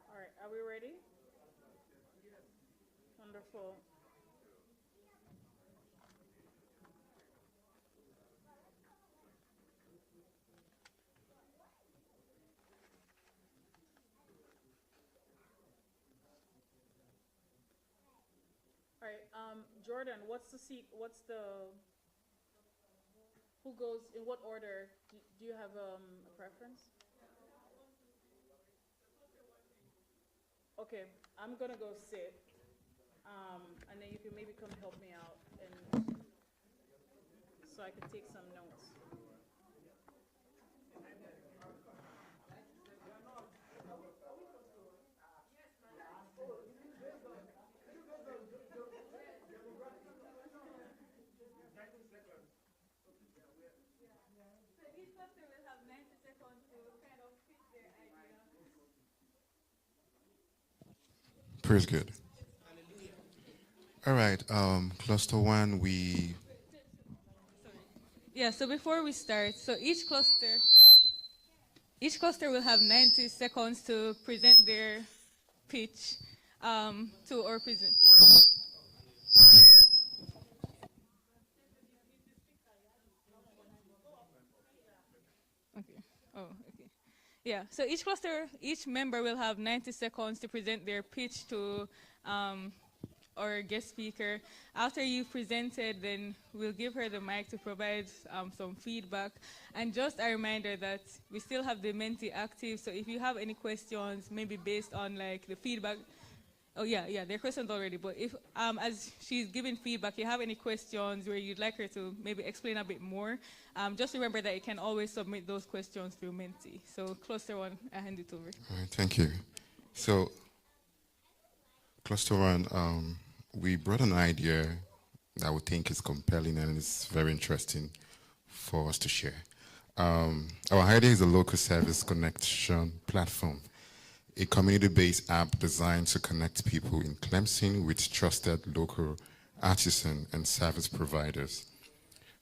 All right, are we ready? Wonderful. All right, Jordan, who goes, in what order? Do you have a preference? Okay, I'm gonna go sit, and then you can maybe come help me out, and so I can take some notes.
Praise God. All right, cluster one,
Yeah, so before we start, so each cluster will have 90 seconds to present their pitch to or present. Okay. Oh, okay. Yeah, so each member will have 90 seconds to present their pitch to our guest speaker. After you've presented, then we'll give her the mic to provide some feedback. And just a reminder that we still have the Menti active, so if you have any questions, maybe based on like the feedback. Oh yeah, there are questions already, but if as she's giving feedback, you have any questions where you'd like her to maybe explain a bit more, just remember that you can always submit those questions through Menti. So Cluster 1, I hand it over.
All right, thank you. So Cluster 1, we brought an idea that we think is compelling and is very interesting for us to share. Our idea is a local service connection platform, a community-based app designed to connect people in Clemson with trusted local artisan and service providers.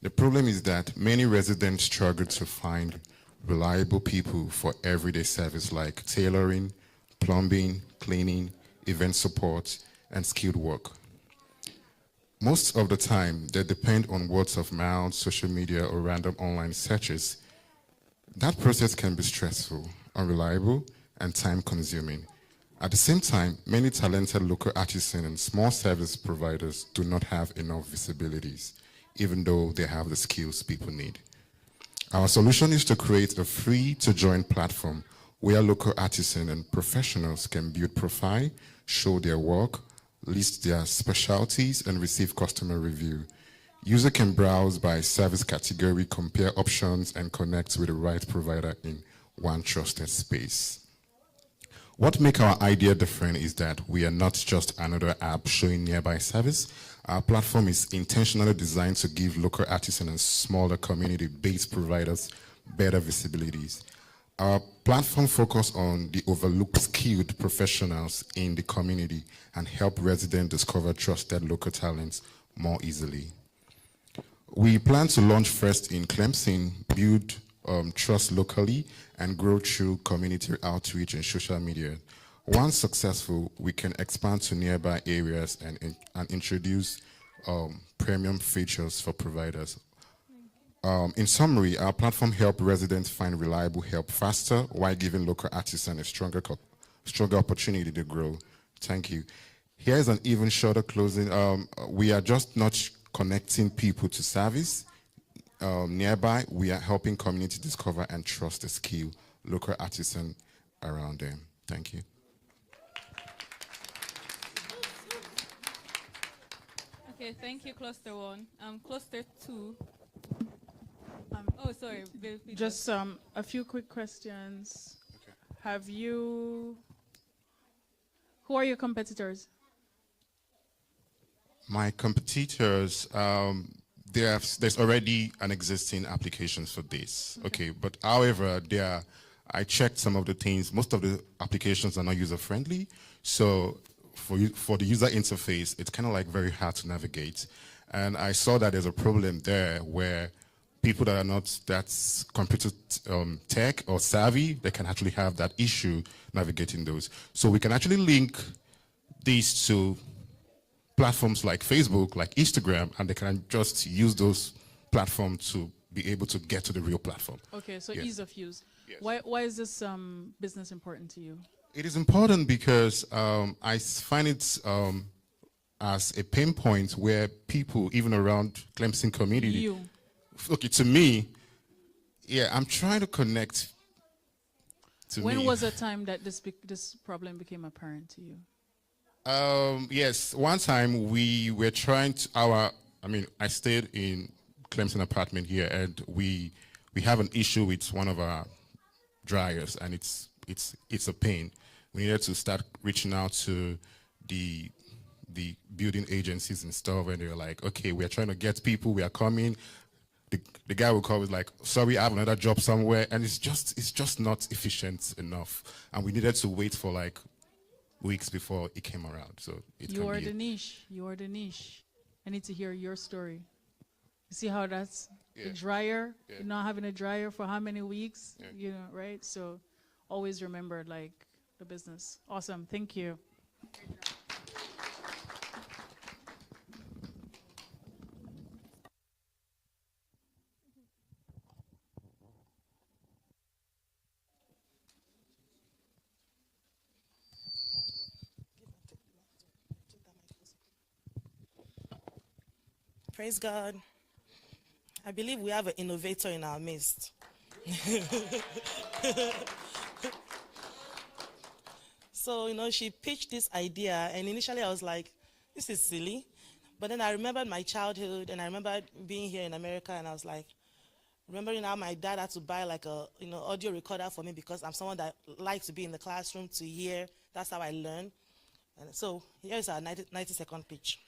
The problem is that many residents struggle to find reliable people for everyday service like tailoring, plumbing, cleaning, event support, and skilled work. Most of the time, they depend on words of mouth, social media, or random online searches. That process can be stressful, unreliable, and time-consuming. At the same time, many talented local artisans and small service providers do not have enough visibilities, even though they have the skills people need. Our solution is to create a free-to-join platform where local artisans and professionals can build profile, show their work, list their specialties, and receive customer review. User can browse by service category, compare options, and connect with the right provider in one trusted space. What makes our idea different is that we are not just another app showing nearby service. Our platform is intentionally designed to give local artisans and smaller community-based providers better visibilities. Our platform focuses on the overlooked skilled professionals in the community and help residents discover trusted local talents more easily. We plan to launch first in Clemson, build trust locally, and grow through community outreach and social media. Once successful, we can expand to nearby areas and introduce premium features for providers. In summary, our platform helps residents find reliable help faster while giving local artisans a stronger opportunity to grow. Thank you. Here's an even shorter closing. We are just not connecting people to service. Nearby, we are helping community discover and trust the skill local artisans around them. Thank you.
Okay, thank you, Cluster 1. Cluster 2. Oh, sorry.
Just a few quick questions. Okay. Who are your competitors?
My competitors, there's already an existing application for this. Okay, but however, I checked some of the things. Most of the applications are not user-friendly. So for the user interface, it's kind of like very hard to navigate. And I saw that there's a problem there where people that are not that computer tech or savvy, they can actually have that issue navigating those. So we can actually link these to platforms like Facebook, like Instagram, and they can just use those platforms to be able to get to the real platform.
Okay, so
yes.
Ease of use.
Yes.
Why is this business important to you?
It is important because I find it as a pain point where people, even around Clemson community, okay, to me, yeah, I'm trying to connect to
When
me.
was the time that this problem became apparent to you?
Yes, one time we were trying to, I stayed in Clemson apartment here, and we have an issue with one of our dryers, and it's a pain. We needed to start reaching out to the building agencies and stuff, and they were like, okay, we are trying to get people, we are coming. The guy will call us like, sorry, I have another job somewhere, and it's just not efficient enough, and we needed to wait for like weeks before it came around. So
you are the niche. You are the niche. I need to hear your story. You see how that's a dryer? Yeah. You're not having a dryer for how many weeks? Yeah. You know, right? So always remember like the business. Awesome. Thank you.
Praise God. I believe we have an innovator in our midst. So, she pitched this idea, and initially I was like, this is silly. But then I remembered my childhood, and I remembered being here in America, and I was like, remembering how my dad had to buy like a audio recorder for me because I'm someone that likes to be in the classroom to hear. That's how I learn. And so here's our 90-second pitch.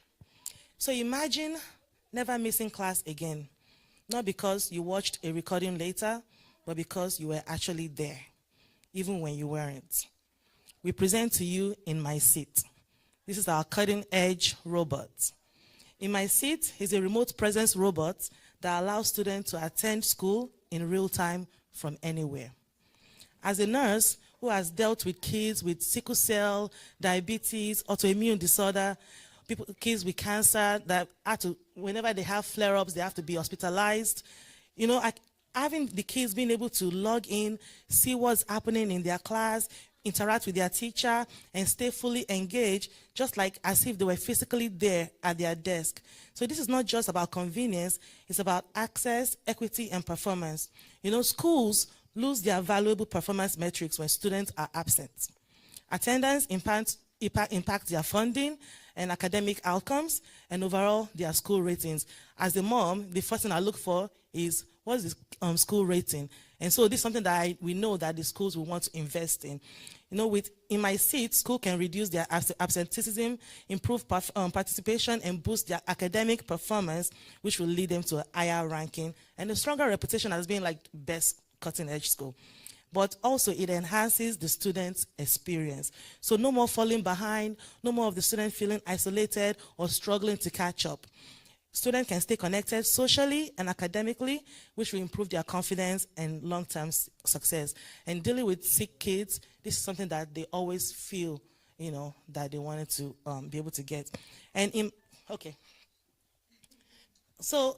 So imagine never missing class again. Not because you watched a recording later, but because you were actually there, even when you weren't. We present to you In My Seat. This is our cutting-edge robot. In My Seat is a remote presence robot that allows students to attend school in real time from anywhere. As a nurse who has dealt with kids with sickle cell, diabetes, autoimmune disorder, kids with cancer that whenever they have flare-ups, they have to be hospitalized. Having the kids being able to log in, see what's happening in their class, interact with their teacher, and stay fully engaged, just like as if they were physically there at their desk. So this is not just about convenience, it's about access, equity, and performance. Schools lose their valuable performance metrics when students are absent. Attendance impacts their funding and academic outcomes, and overall their school ratings. As a mom, the first thing I look for is, what's the school rating? And so this is something that we know that the schools will want to invest in. In My Seat, school can reduce their absenteeism, improve participation, and boost their academic performance, which will lead them to a higher ranking and a stronger reputation as being like best cutting-edge school. But also it enhances the student's experience. So no more falling behind, no more of the student feeling isolated or struggling to catch up. Students can stay connected socially and academically, which will improve their confidence and long-term success. And dealing with sick kids, this is something that they always feel, that they wanted to be able to get. And okay. So,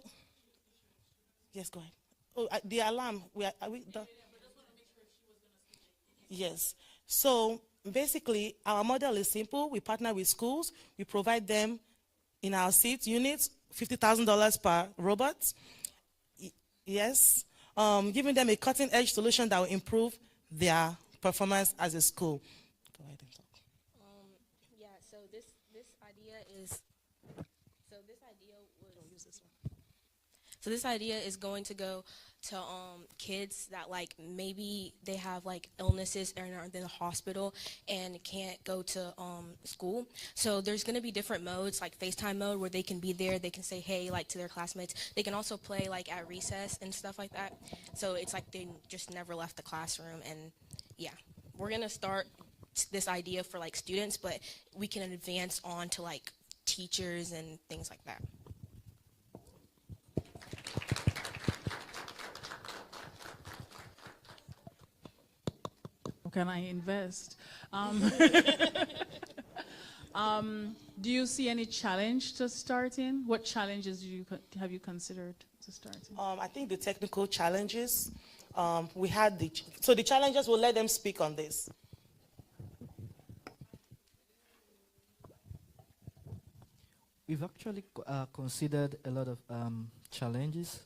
yes, go ahead. Oh, the alarm, are we done? Yes. So basically, our model is simple. We partner with schools. We provide them in our seat units, $50,000 per robot. Yes. Giving them a cutting-edge solution that will improve their performance as a school. Go ahead and talk.
Yeah. So this idea is. So this idea is going to go to kids that like maybe they have like illnesses and are in the hospital and can't go to school. So there's going to be different modes, like FaceTime mode, where they can be there, they can say hey like to their classmates. They can also play like at recess and stuff like that. So it's like they just never left the classroom. And yeah, we're going to start this idea for like students, but we can advance on to like teachers and things like that.
Can I invest? Do you see any challenge to starting? What challenges have you considered to starting?
I think the technical challenges. We had the challenges. We'll let them speak on this.
We've actually considered a lot of challenges.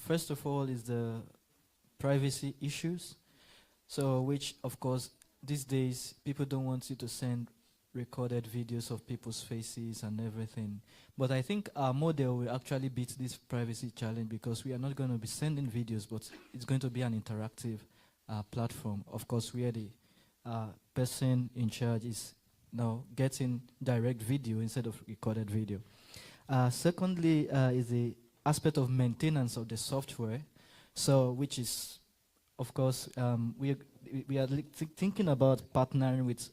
First of all is the privacy issues. So which, of course, these days, people don't want you to send recorded videos of people's faces and everything. But I think our model will actually beat this privacy challenge because we are not going to be sending videos, but it's going to be an interactive platform. Of course, where the person in charge is now getting direct video instead of recorded video. Secondly, is the aspect of maintenance of the software. So which is, of course, we are thinking about partnering with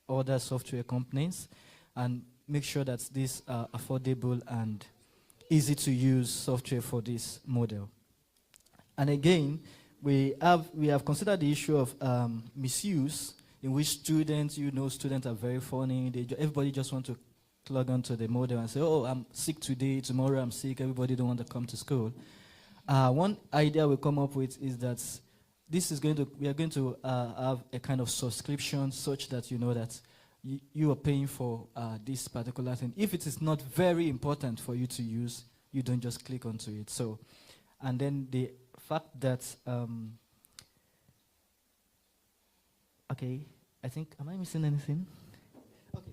other software companies and make sure that this affordable and easy to use software for this model. And again, we have considered the issue of misuse, in which students are very funny. Everybody just want to log onto the model and say, oh, I'm sick today, tomorrow I'm sick, everybody don't want to come to school. One idea we come up with is that we are going to have a kind of subscription such that you know that you are paying for this particular thing. If it is not very important for you to use, you don't just click onto it. So, and then the fact that, okay, I think, am I missing anything? Okay.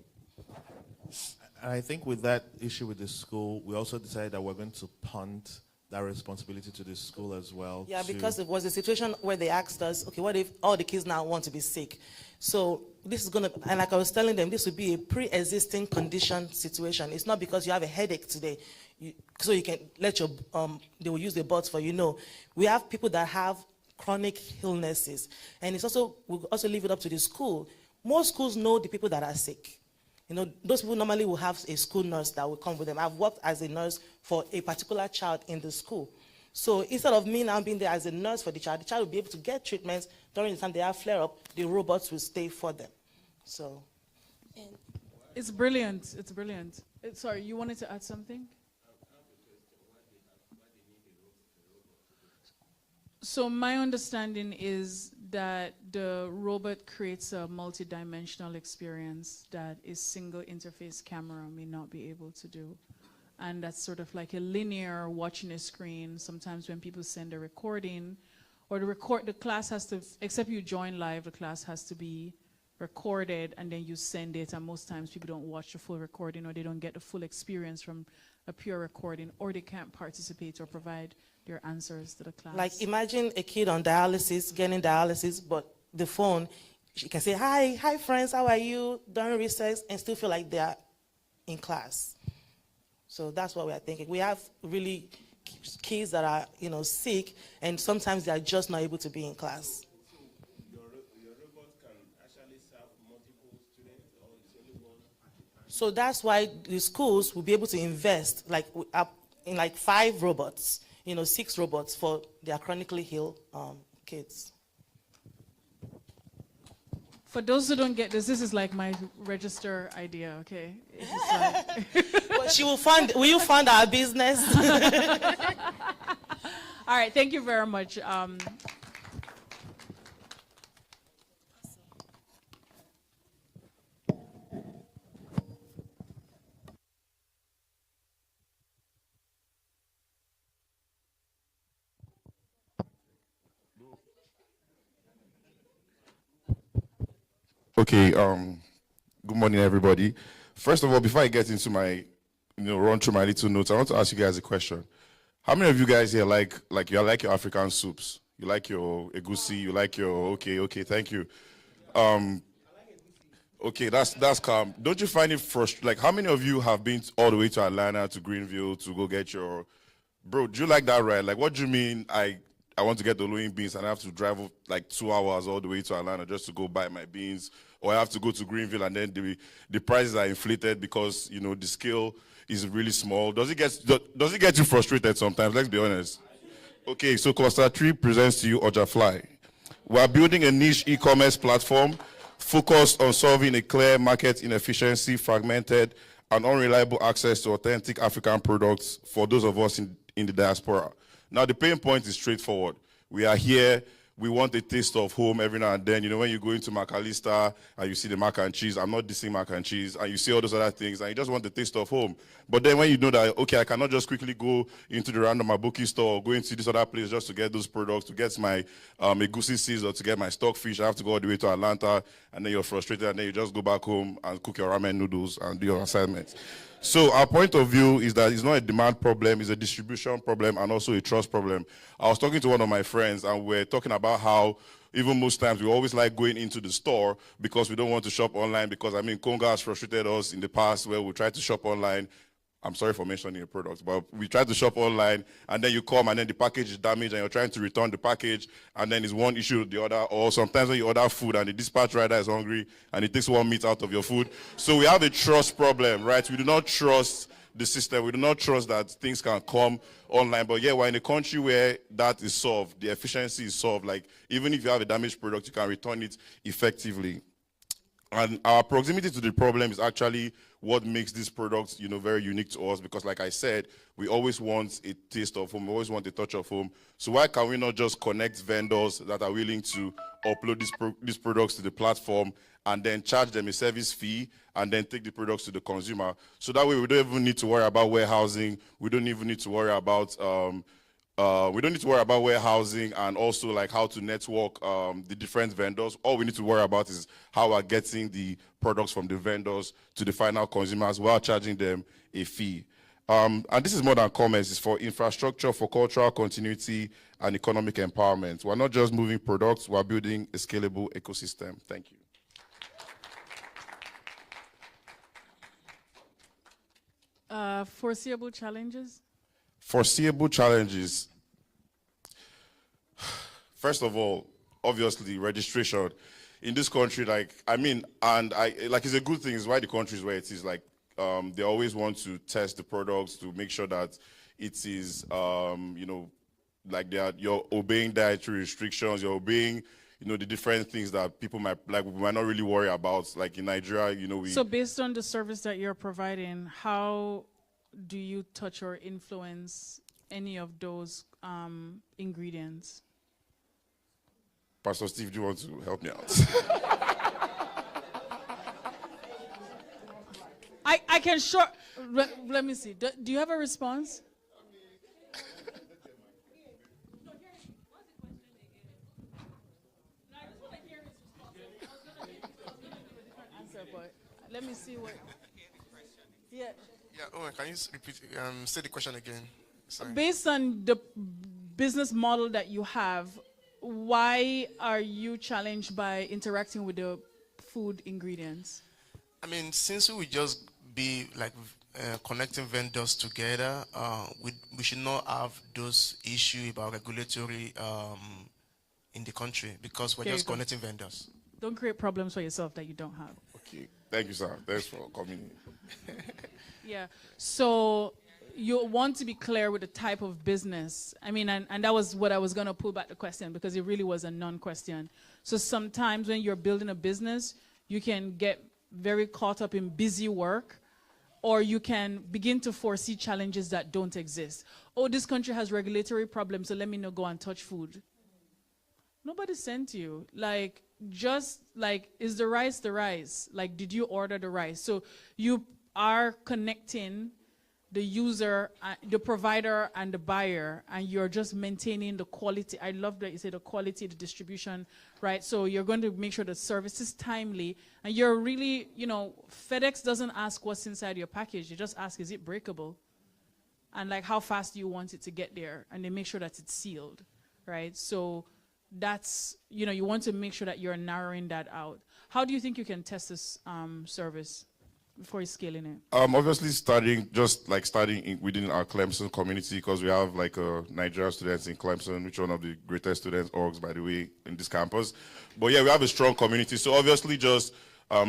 I think with that issue with the school, we also decided that we're going to punt that responsibility to the school as well.
Yeah, because it was a situation where they asked us, okay, what if all the kids now want to be sick? So this is going to, and like I was telling them, this would be a pre-existing condition situation. It's not because you have a headache today, so you can let your, they will use the bots for you. No, we have people that have chronic illnesses. And it's also, we'll also leave it up to the school. Most schools know the people that are sick. You know, those people normally will have a school nurse that will come with them. I've worked as a nurse for a particular child in the school. So instead of me now being there as a nurse for the child will be able to get treatments during the time they have flare-up. The robots will stay for them. So.
It's brilliant. It's brilliant. Sorry, you wanted to add something? So my understanding is that the robot creates a multi-dimensional experience that a single interface camera may not be able to do. And that's sort of like a linear watching a screen. Sometimes when people send a recording, or the class has to, except you join live, the class has to be recorded and then you send it, and most times people don't watch the full recording, or they don't get the full experience from a pure recording, or they can't participate or provide their answers to the class.
Like imagine a kid on dialysis, getting dialysis, but the phone, she can say, hi friends, how are you, during recess, and still feel like they're in class. So that's what we are thinking. We have really kids that are, you know, sick, and sometimes they are just not able to be in class.
Your robot can actually serve multiple students, or it's only one at a time?
So that's why the schools will be able to invest like in like 5 robots, you know, 6 robots for their chronically ill kids.
For those who don't get this, this is like my register idea, okay? It's just like
Well, will you fund our business?
all right, thank you very much.
Okay, good morning, everybody. First of all, before I get into my, run through my little notes, I want to ask you guys a question. How many of you guys here like you like your African soups? You like your egusi? You like your okay? Thank you. Okay, that's calm. Don't you find it frustrating? Like, how many of you have been all the way to Atlanta, to Greenville, to go get your, bro? Do you like that ride? Like, what do you mean? I want to get the Louis beans and I have to drive like 2 hours all the way to Atlanta just to go buy my beans, or I have to go to Greenville and then the prices are inflated because the scale is really small. Does it get you frustrated sometimes? Let's be honest. Okay, so Cluster 3 presents to you Ojafly. We are building a niche e-commerce platform focused on solving a clear market inefficiency, fragmented and unreliable access to authentic African products for those of us in the diaspora. Now, the pain point is straightforward. We are here. We want a taste of home every now and then. When you go into McAllister and you see the mac and cheese, I'm not dissing mac and cheese, and you see all those other things, and you just want the taste of home. But then when you know that, okay, I cannot just quickly go into the random Mabuki store or go into this other place just to get those products, to get my egusi seeds or to get my stockfish, I have to go all the way to Atlanta, and then you're frustrated, and then you just go back home and cook your ramen noodles and do your assignments. So our point of view is that it's not a demand problem, it's a distribution problem and also a trust problem. I was talking to one of my friends and we're talking about how even most times we always like going into the store because we don't want to shop online, because Konga has frustrated us in the past where we tried to shop online. I'm sorry for mentioning a product, but we tried to shop online and then you come and then the package is damaged and you're trying to return the package and then it's one issue with the other. Or sometimes when you order food and the dispatch rider is hungry and it takes one meat out of your food. So we have a trust problem, right? We do not trust the system. We do not trust that things can come online. But yeah, we're in a country where that is solved. The efficiency is solved. Like, even if you have a damaged product, you can return it effectively. And our proximity to the problem is actually what makes these products, very unique to us, because like I said, we always want a taste of home, we always want a touch of home. So why can we not just connect vendors that are willing to upload these products to the platform and then charge them a service fee and then take the products to the consumer. So that way we don't even need to worry about warehousing. We don't even need to worry about warehousing and also like how to network the different vendors. All we need to worry about is how we're getting the products from the vendors to the final consumers while charging them a fee. And this is more than commerce. It's for infrastructure, for cultural continuity, and economic empowerment. We're not just moving products, we're building a scalable ecosystem. Thank you.
Foreseeable challenges?
Foreseeable challenges. First of all, obviously, registration. In this country, it's a good thing. It's why the country is where it is. Like, they always want to test the products to make sure that it is, you're obeying dietary restrictions, you're obeying, the different things that people might not really worry about. Like in Nigeria,
So based on the service that you're providing, how do you touch or influence any of those ingredients?
Pastor Steve, do you want to help me out?
I can let me see. Do you have a response? Let me see what. Yeah.
Yeah, Owen, can you repeat, say the question again? Sorry.
Based on the business model that you have, why are you challenged by interacting with the food ingredients?
I mean, since we would just be like connecting vendors together, we should not have those issues about regulatory in the country because we're just connecting vendors.
Don't create problems for yourself that you don't have.
Okay. Thank you, sir. Thanks for coming in.
Yeah. So you want to be clear with the type of business. I mean, and that was what I was going to pull back the question because it really was a non-question. So sometimes when you're building a business, you can get very caught up in busy work, or you can begin to foresee challenges that don't exist. Oh, this country has regulatory problems, so let me not go and touch food. Nobody sent you. Like, just like, is the rice the rice? Like, did you order the rice? So you are connecting the user, the provider, and the buyer, and you're just maintaining the quality. I love that you say the quality, the distribution, right? So you're going to make sure the service is timely, and you're really, FedEx doesn't ask what's inside your package. You just ask, is it breakable? And like, how fast do you want it to get there? And they make sure that it's sealed, right? So that's, you want to make sure that you're narrowing that out. How do you think you can test this service before you're scaling it?
Obviously starting within our Clemson community, because we have Nigerian students in Clemson, which is one of the greatest students orgs, by the way, in this campus. But yeah, we have a strong community. So obviously just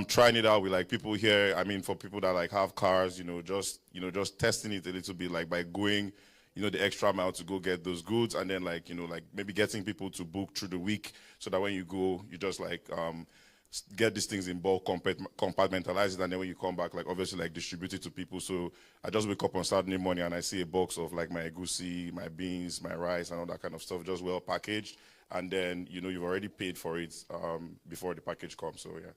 trying it out with people here. I mean, for people that have cars, just testing it a little bit, by going, the extra mile to go get those goods, and then maybe getting people to book through the week so that when you go, you just get these things in bulk, compartmentalize it, and then when you come back, obviously distribute it to people. So I just wake up on Saturday morning and I see a box of my egusi, my beans, my rice, and all that kind of stuff, just well packaged. And then, you've already paid for it before the package comes. So yeah.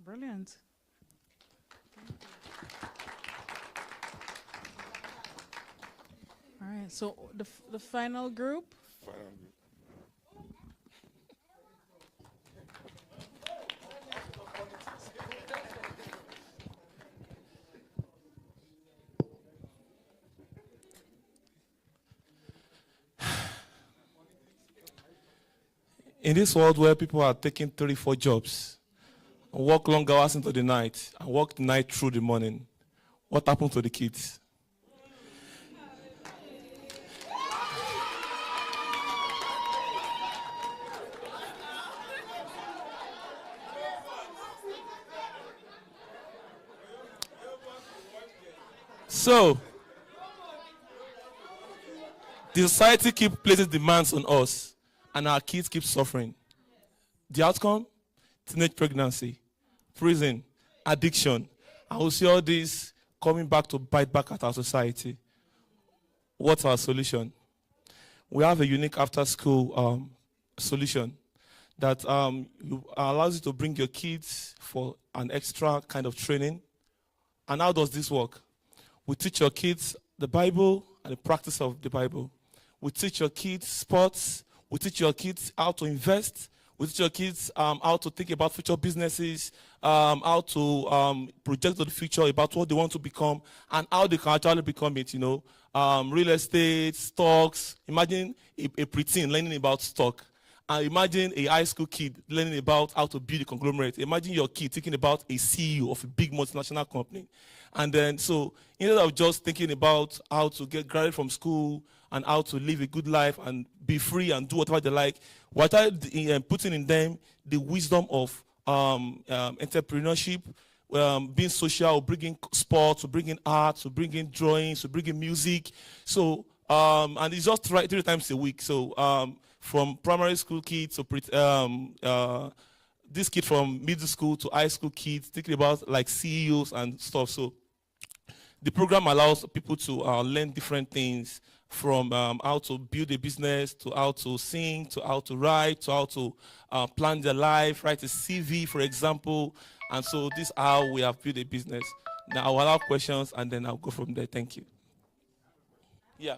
Brilliant. All right, so the final group.
In this world where people are taking 3-4 jobs, and work long hours into the night, and work the night through the morning, what happens to the kids? So, the society keeps placing demands on us, and our kids keep suffering. The outcome? Teenage pregnancy, prison, addiction. And we'll see all this coming back to bite back at our society. What's our solution? We have a unique after-school solution that allows you to bring your kids for an extra kind of training. And how does this work? We teach your kids the Bible and the practice of the Bible. We teach your kids sports. We teach your kids how to invest. We teach your kids how to think about future businesses, how to project to the future about what they want to become and how they can actually become it, real estate, stocks. Imagine a preteen learning about stock. And imagine a high school kid learning about how to build a conglomerate. Imagine your kid thinking about a CEO of a big multinational company. And then, so instead of just thinking about how to get graduated from school and how to live a good life and be free and do whatever they like, what I putting in them the wisdom of entrepreneurship, being social, bringing sports, bringing art, bringing drawings, bringing music. So, and it's just 3 times a week. So, from primary school kids to this kid from middle school to high school kids, thinking about like CEOs and stuff. So the program allows people to learn different things from how to build a business, to how to sing, to how to write, to how to plan their life, write a CV, for example. And so this is how we have built a business. Now I'll allow questions and then I'll go from there. Thank you. Yeah.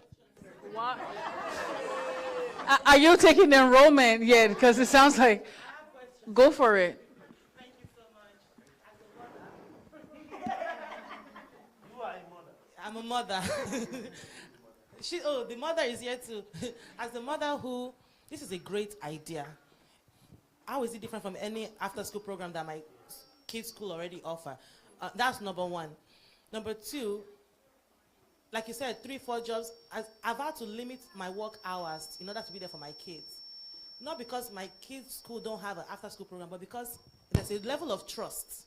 What? Are you taking the enrollment yet? Because it sounds like, go for it.
Thank you so much. You are a mother. I'm a mother. The mother is here too. As a mother this is a great idea. How is it different from any after-school program that my kids' school already offer? That's number one. Number two, like you said, 3-4 jobs. I've had to limit my work hours in order to be there for my kids. Not because my kids' school don't have an after-school program, but because there's a level of trust.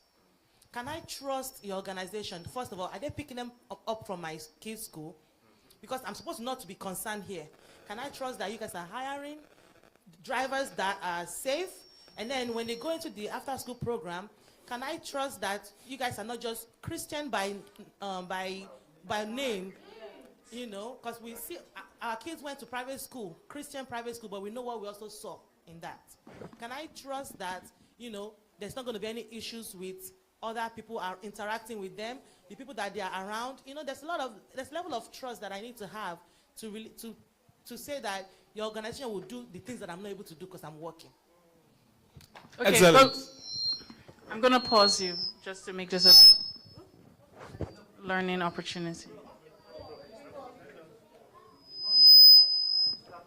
Can I trust your organization? First of all, are they picking them up from my kids' school? Because I'm supposed not to be concerned here. Can I trust that you guys are hiring drivers that are safe? And then when they go into the after-school program, can I trust that you guys are not just Christian by name, because we see our kids went to private school, Christian private school, but we know what we also saw in that. Can I trust that, there's not going to be any issues with other people are interacting with them, the people that they are around? There's level of trust that I need to have to say that your organization will do the things that I'm not able to do because I'm working.
Okay,
excellent.
I'm going to pause you just to make this a learning opportunity.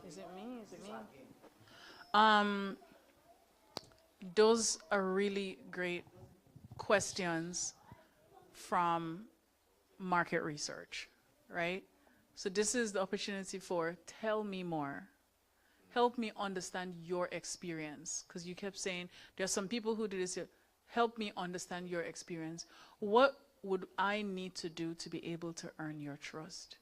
Is it me? Those are really great questions from market research, right? So this is the opportunity for tell me more. Help me understand your experience. Because you kept saying, there are some people who do this here. Help me understand your experience. What would I need to do to be able to earn your trust?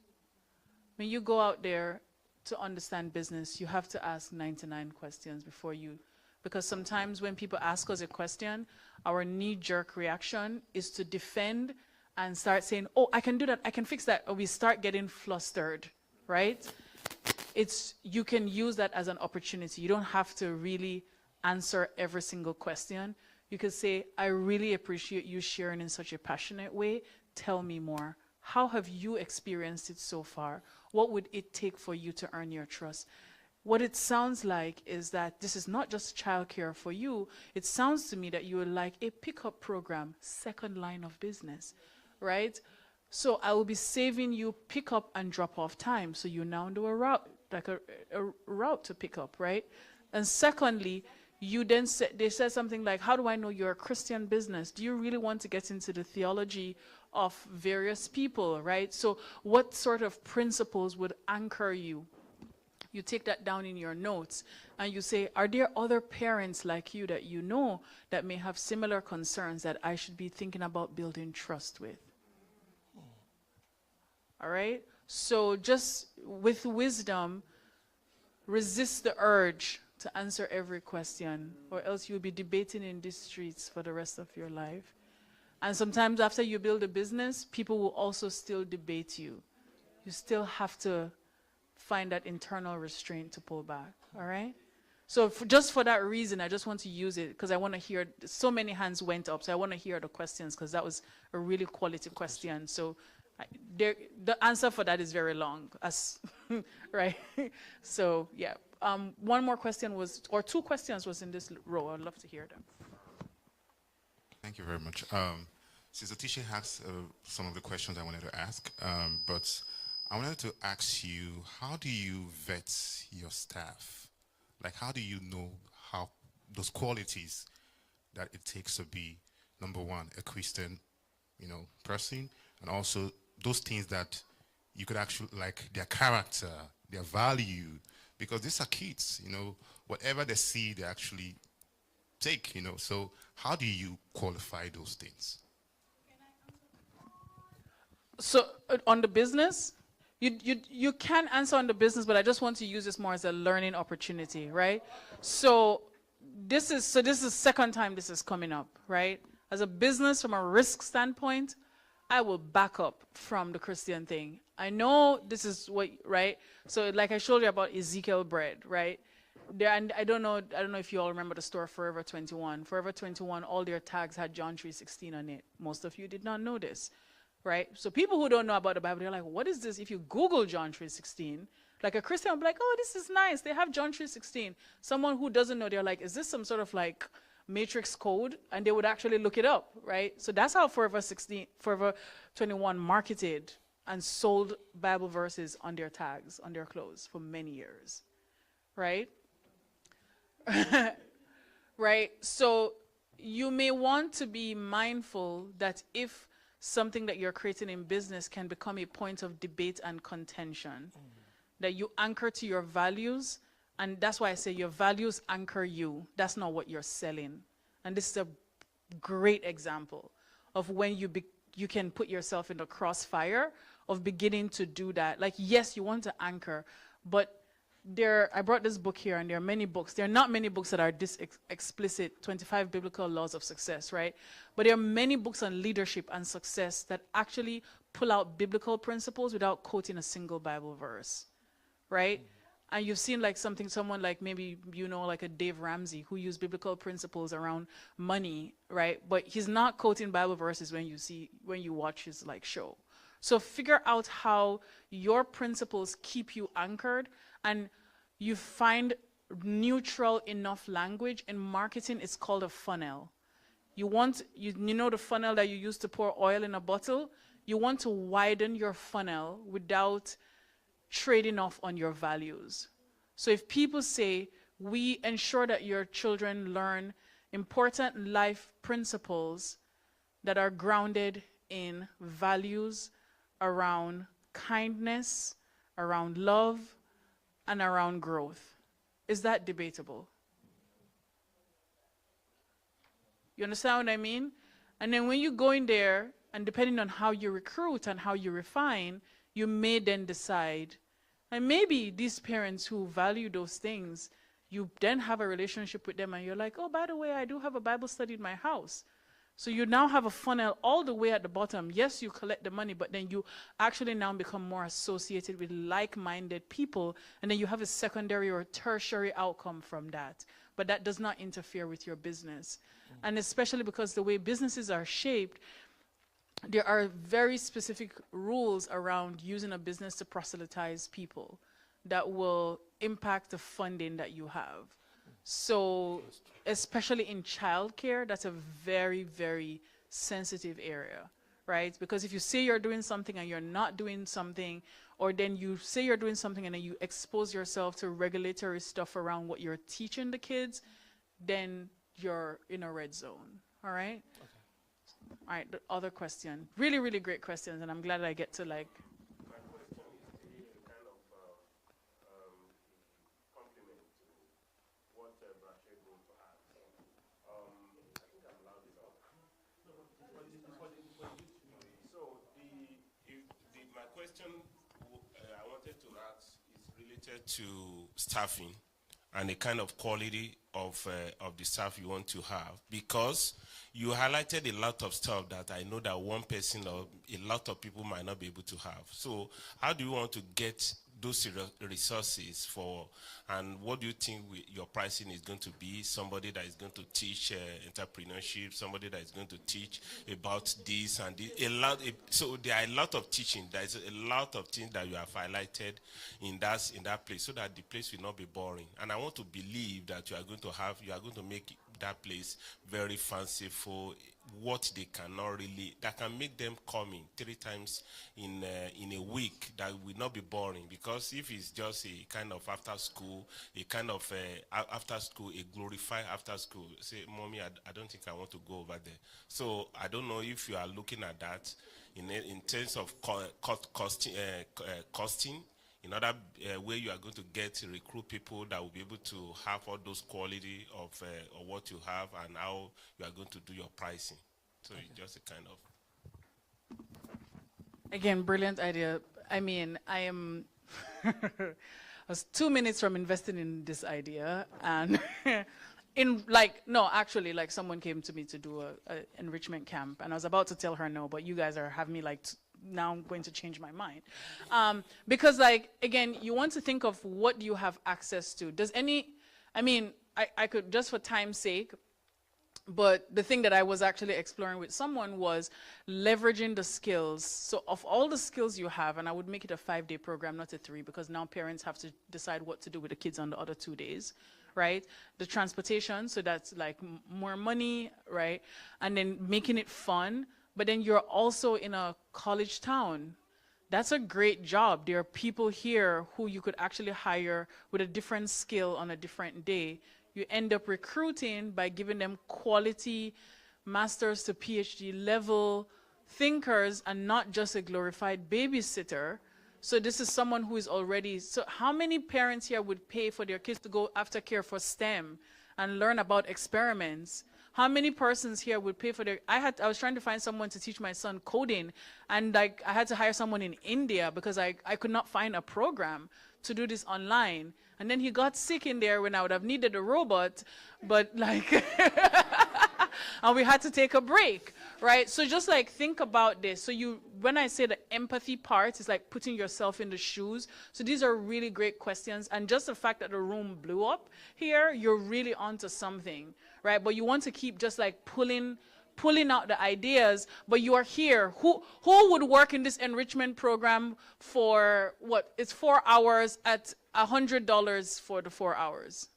When you go out there to understand business, you have to ask 99 questions before you, because sometimes when people ask us a question, our knee-jerk reaction is to defend and start saying, oh, I can do that, I can fix that, or we start getting flustered, right? You can use that as an opportunity. You don't have to really answer every single question. You could say, I really appreciate you sharing in such a passionate way. Tell me more. How have you experienced it so far? What would it take for you to earn your trust? What it sounds like is that this is not just childcare for you. It sounds to me that you would like a pickup program, second line of business, right? So I will be saving you pick up and drop off time. So you now do a route, like a route to pick up, right? And secondly, they said something like, how do I know you're a Christian business? Do you really want to get into the theology of various people, right? So what sort of principles would anchor you? You take that down in your notes and you say, are there other parents like you that you know that may have similar concerns that I should be thinking about building trust with? All right? So just with wisdom, resist the urge to answer every question, or else you'll be debating in these streets for the rest of your life. And sometimes after you build a business, people will also still debate you. You still have to find that internal restraint to pull back, all right? So just for that reason, I just want to use it because I want to hear, so many hands went up, so I want to hear the questions because that was a really quality question. So the answer for that is very long, right? So yeah, one more question was, or two questions was in this row. I'd love to hear them.
Thank you very much. Since the teacher asked some of the questions I wanted to ask, but I wanted to ask you, how do you vet your staff? Like, how do you know how those qualities that it takes to be, number one, a Christian, person, and also those things that you could actually, like their character, their value, because these are kids, whatever they see, they actually take, So how do you qualify those things?
So on the business, you can answer on the business, but I just want to use this more as a learning opportunity, right? So this is the second time this is coming up, right? As a business, from a risk standpoint, I will back up from the Christian thing. I know this is what, right? So like I showed you about Ezekiel bread, right? And I don't know if you all remember the store Forever 21. Forever 21, all their tags had John 3:16 on it. Most of you did not know this. Right? So people who don't know about the Bible, they're like, what is this? If you Google John 3:16, like a Christian will be like, oh, this is nice. They have John 3:16. Someone who doesn't know, they're like, is this some sort of like matrix code? And they would actually look it up, right? So that's how Forever 21 marketed and sold Bible verses on their tags, on their clothes for many years, right? Right? So you may want to be mindful that if something that you're creating in business can become a point of debate and contention, that you anchor to your values, and that's why I say your values anchor you. That's not what you're selling. And this is a great example of when you can put yourself in the crossfire of beginning to do that. Like, yes, you want to anchor, but I brought this book here, and there are many books. There are not many books that are this explicit, 25 biblical laws of success, right? But there are many books on leadership and success that actually pull out biblical principles without quoting a single Bible verse, right? And you've seen like someone like maybe, like a Dave Ramsey who used biblical principles around money, right? But he's not quoting Bible verses when you watch his like show. So figure out how your principles keep you anchored, and you find neutral enough language. In marketing, it's called a funnel. You know the funnel that you use to pour oil in a bottle? You want to widen your funnel without trading off on your values. So if people say, we ensure that your children learn important life principles that are grounded in values around kindness, around love, and around growth. Is that debatable? You understand what I mean? And then when you go in there, and depending on how you recruit and how you refine, you may then decide. And maybe these parents who value those things, you then have a relationship with them and you're like, oh, by the way, I do have a Bible study in my house. So you now have a funnel all the way at the bottom. Yes, you collect the money, but then you actually now become more associated with like-minded people, and then you have a secondary or tertiary outcome from that. But that does not interfere with your business. And especially because the way businesses are shaped, there are very specific rules around using a business to proselytize people that will impact the funding that you have. So especially in childcare, that's a very, very sensitive area, right? Because if you say you're doing something and you're not doing something, or then you say you're doing something and then you expose yourself to regulatory stuff around what you're teaching the kids, then you're in a red zone, all right? Okay. All right, the other question. Really, really great questions, and I'm glad I get to like...
I wanted to ask is related to staffing and the kind of quality of the staff you want to have, because you highlighted a lot of stuff that I know that one person or a lot of people might not be able to have. So how do you want to get those resources for, and what do you think your pricing is going to be? Somebody that is going to teach entrepreneurship, somebody that is going to teach about this and this. So there are a lot of teaching. There is a lot of things that you have highlighted in that place, so that the place will not be boring. And I want to believe that you are going to make that place very fanciful, what they cannot really, that can make them coming 3 times in a week, that will not be boring. Because if it's just a kind of after school, a glorified after school, say, Mommy, I don't think I want to go over there. So I don't know if you are looking at that in terms of costing, in other way you are going to recruit people that will be able to have all those quality of what you have, and how you are going to do your pricing. So it's just a kind of...
Again, brilliant idea. I mean, I was 2 minutes from investing in this idea, and someone came to me to do a enrichment camp, and I was about to tell her no, but you guys are having me now I'm going to change my mind. Because again, you want to think of what you have access to. I could, just for time's sake, but the thing that I was actually exploring with someone was leveraging the skills. So of all the skills you have, and I would make it a 5-day program, not a 3, because now parents have to decide what to do with the kids on the other 2 days, right? The transportation, so that's more money, right? And then making it fun. But then you're also in a college town. That's a great job. There are people here who you could actually hire with a different skill on a different day. You end up recruiting by giving them quality master's to PhD level thinkers, and not just a glorified babysitter. So this is someone who is already, so how many parents here would pay for their kids to go aftercare for STEM and learn about experiments? How many persons here would pay for their, I was trying to find someone to teach my son coding, and I had to hire someone in India because I could not find a program to do this online. And then he got sick in there when I would have needed a robot, but and we had to take a break, right? So just think about this. So when I say the empathy part, it's like putting yourself in the shoes. So these are really great questions. And just the fact that the room blew up here, you're really onto something, right? But you want to keep just pulling out the ideas, but you are here. Who would work in this enrichment program for what? It's 4 hours at $100 for the 4 hours.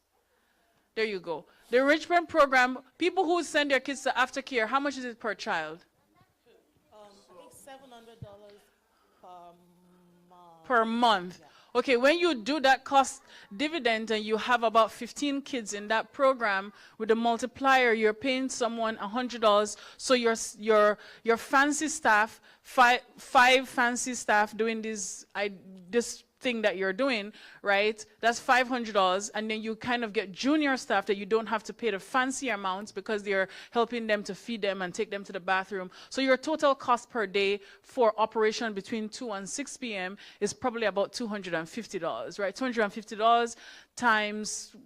There you go. The enrichment program, people who send their kids to aftercare, how much is it per child?
I think $700
per month. Yeah. Okay, when you do that cost dividend and you have about 15 kids in that program, with a multiplier, you're paying someone $100. So your fancy staff, five fancy staff doing this thing that you're doing, right? That's $500, and then you kind of get junior staff that you don't have to pay the fancy amounts because they're helping them to feed them and take them to the bathroom. So your total cost per day for operation between 2 and 6 p.m. is probably about $250, right? $250 times,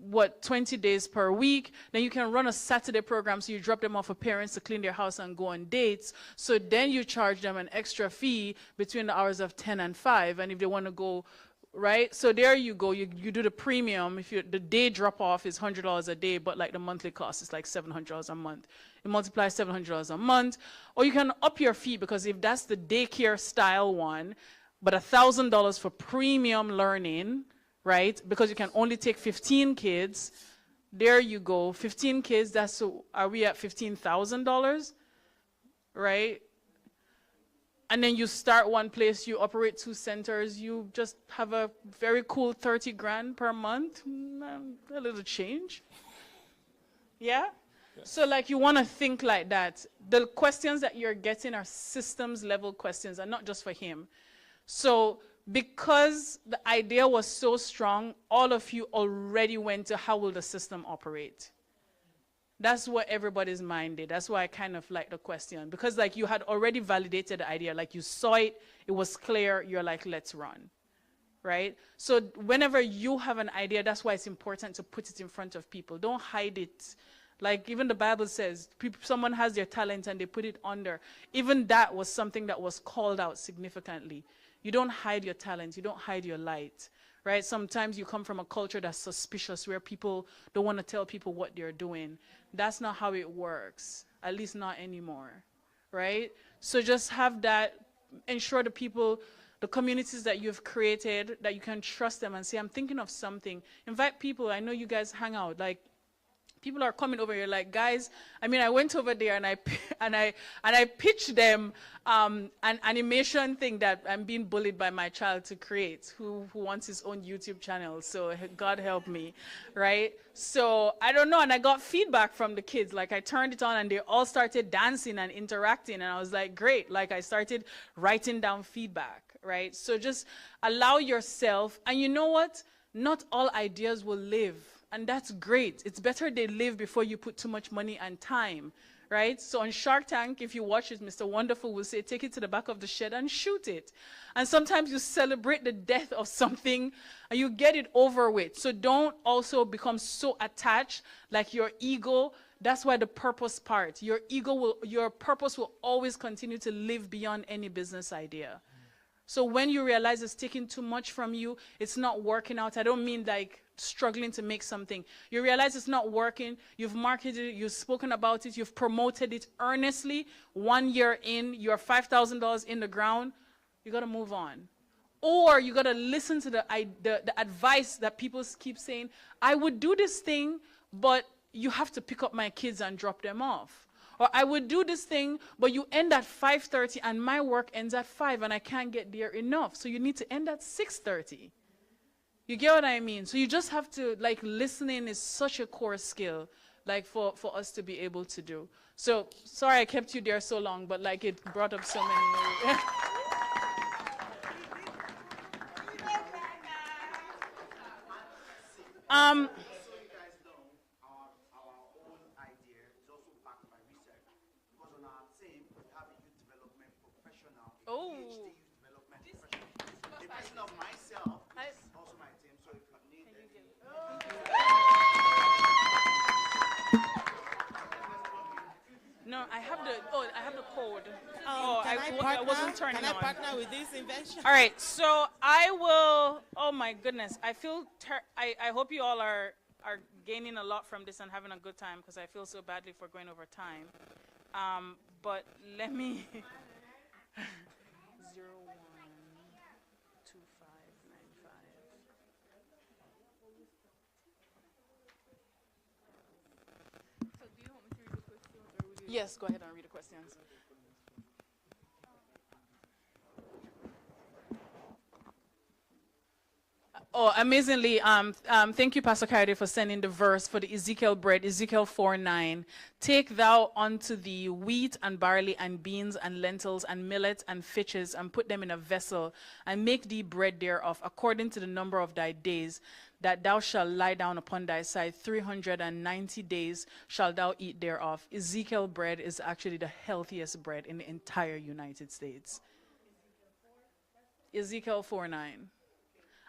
20 days per week. Then you can run a Saturday program, so you drop them off with parents to clean their house and go on dates. So then you charge them an extra fee between the hours of 10 and 5, and if they want to go, right? So there you go. You do the premium. If the day drop off is $100 a day, but the monthly cost is $700 a month. You multiply $700 a month, or you can up your fee, because if that's the daycare style one, but $1,000 for premium learning, right? Because you can only take 15 kids. There you go. 15 kids. Are we at $15,000, right? And then you start one place, you operate 2 centers, you just have a very cool 30 grand per month, a little change. Yeah? So you want to think like that. The questions that you're getting are systems level questions, and not just for him. So because the idea was so strong, all of you already went to how will the system operate. That's what everybody's mind did. That's why I kind of like the question. Because you had already validated the idea. You saw it, it was clear, you're let's run. Right? So whenever you have an idea, that's why it's important to put it in front of people. Don't hide it. Even the Bible says, someone has their talent and they put it under. Even that was something that was called out significantly. You don't hide your talent. You don't hide your light, right? Sometimes you come from a culture that's suspicious where people don't want to tell people what they're doing. That's not how it works, at least not anymore, right? So just have that, ensure the people, the communities that you've created, that you can trust them and say, I'm thinking of something. Invite people. I know you guys hang out. Like, people are coming over here like, guys, I mean, I went over there and I pitched them an animation thing that I'm being bullied by my child to create, who wants his own YouTube channel. So God help me, right? So I don't know. And I got feedback from the kids. Like, I turned it on and they all started dancing and interacting. And I was like, great. Like, I started writing down feedback, right? So just allow yourself. And you know what? Not all ideas will live. And that's great. It's better they live before you put too much money and time, right? So on Shark Tank, if you watch it, Mr. Wonderful will say, take it to the back of the shed and shoot it. And sometimes you celebrate the death of something and you get it over with. So don't also become so attached, like your ego. That's why the purpose part, your purpose will always continue to live beyond any business idea. So when you realize it's taking too much from you, it's not working out. I don't mean like struggling to make something. You realize it's not working. You've marketed it. You've spoken about it. You've promoted it earnestly. 1 year in, you're $5,000 in the ground. You got to move on. Or you got to listen to the advice that people keep saying. I would do this thing, but you have to pick up my kids and drop them off. Or I would do this thing, but you end at 5:30 and my work ends at 5 and I can't get there enough. So you need to end at 6:30. You get what I mean? So you just have to, like, listening is such a core skill, like, for us to be able to do. So, sorry I kept you there so long, but, like, it brought up so many. Oh. No, I have the code. I wasn't turning on.
Can I partner with this invention?
All right, so I will, oh my goodness, I feel, I hope you all are gaining a lot from this and having a good time, because I feel so badly for going over time. But let me, 012595.
So do you want me to read the questions, or would you?
Yes, go ahead and read the questions. Oh, amazingly, thank you, Pastor Kayode, for sending the verse for the Ezekiel bread, Ezekiel 4:9. Take thou unto thee wheat and barley and beans and lentils and millet and fitches, and put them in a vessel, and make thee bread thereof, according to the number of thy days, that thou shalt lie down upon thy side. 390 days shalt thou eat thereof. Ezekiel bread is actually the healthiest bread in the entire United States. Ezekiel 4:9.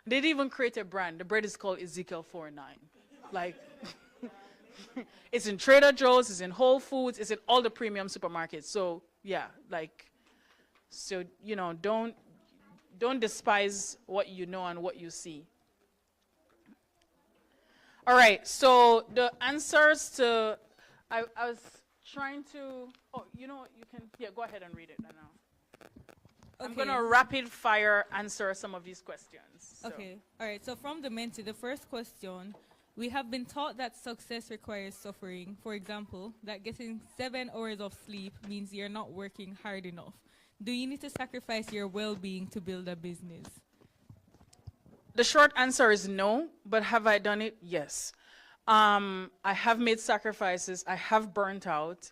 They didn't even create a brand. The bread is called Ezekiel 4:9. Like, it's in Trader Joe's, it's in Whole Foods, it's in all the premium supermarkets. So, yeah, like, so, you know, don't despise what you know and what you see. All right, so the answers to, I was trying to, oh, you know what, you can, yeah, go ahead and read it now. Okay. I'm going to rapid fire answer some of these questions. So.
Okay, all right, so from the mentee, the first question, we have been taught that success requires suffering. For example, that getting 7 hours of sleep means you're not working hard enough. Do you need to sacrifice your well-being to build a business?
The short answer is no, but have I done it? Yes. I have made sacrifices. I have burnt out.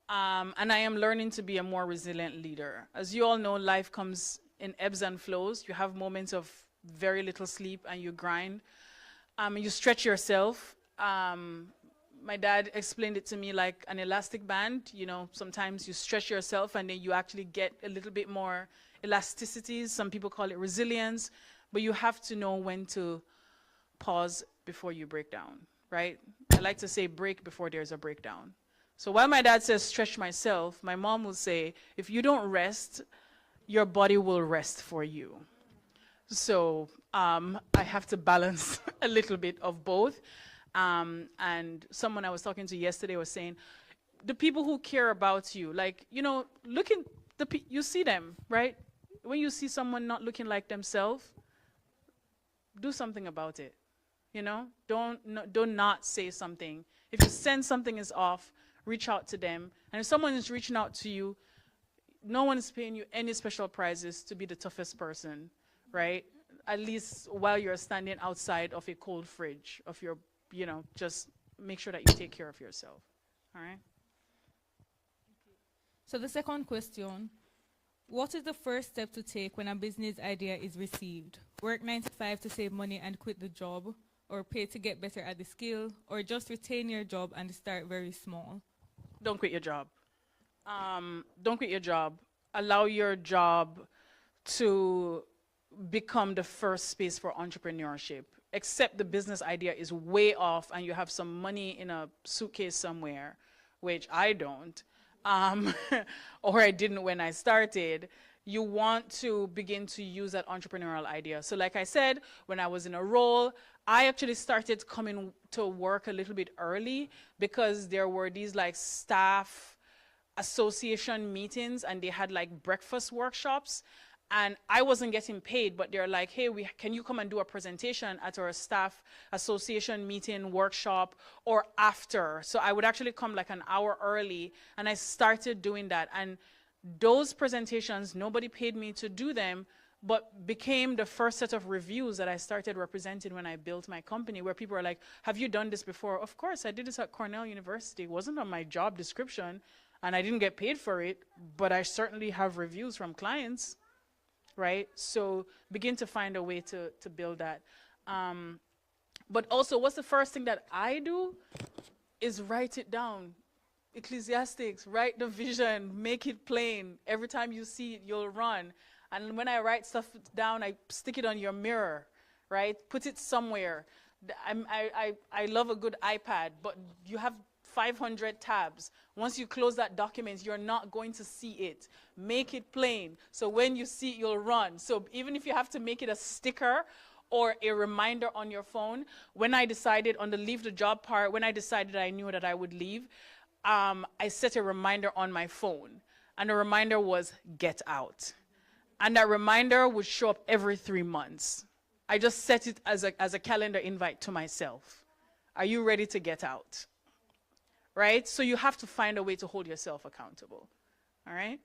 And I am learning to be a more resilient leader. As you all know, life comes in ebbs and flows. You have moments of very little sleep and you grind. You stretch yourself. My dad explained it to me like an elastic band. You know, sometimes you stretch yourself and then you actually get a little bit more elasticity. Some people call it resilience. But you have to know when to pause before you break down, right? I like to say break before there's a breakdown. So while my dad says stretch myself, my mom will say, if you don't rest, your body will rest for you. So I have to balance a little bit of both. And someone I was talking to yesterday was saying, the people who care about you, like, you know, you see them, right? When you see someone not looking like themselves, do something about it. You know, do not say something. If you sense something is off, reach out to them. And if someone is reaching out to you, no one is paying you any special prizes to be the toughest person, right? At least while you're standing outside of a cold fridge of your, you know, just make sure that you take care of yourself. All right?
So the second question, what is the first step to take when a business idea is received? Work 9 to 5 to save money and quit the job, or pay to get better at the skill, or just retain your job and start very small?
Don't quit your job. Don't quit your job. Allow your job to become the first space for entrepreneurship. Except the business idea is way off and you have some money in a suitcase somewhere, which I don't, or I didn't when I started. You want to begin to use that entrepreneurial idea. So like I said, when I was in a role, I actually started coming to work a little bit early because there were these like staff association meetings and they had like breakfast workshops and I wasn't getting paid, but they're like, hey, can you come and do a presentation at our staff association meeting workshop or after? So I would actually come like an hour early and I started doing that. And those presentations, nobody paid me to do them, but became the first set of reviews that I started representing when I built my company, where people are like, have you done this before? Of course, I did this at Cornell University. It wasn't on my job description, and I didn't get paid for it, but I certainly have reviews from clients, right? So begin to find a way to build that. But also, what's the first thing that I do is write it down. Ecclesiastics, write the vision, make it plain. Every time you see it, you'll run. And when I write stuff down, I stick it on your mirror, right? Put it somewhere. I love a good iPad, but you have 500 tabs. Once you close that document, you're not going to see it. Make it plain. So when you see it, you'll run. So even if you have to make it a sticker or a reminder on your phone, when I decided on the leave the job part, when I decided I knew that I would leave, I set a reminder on my phone. And the reminder was, get out. And that reminder would show up every 3 months. I just set it as a calendar invite to myself. Are you ready to get out? Right? So you have to find a way to hold yourself accountable. All right?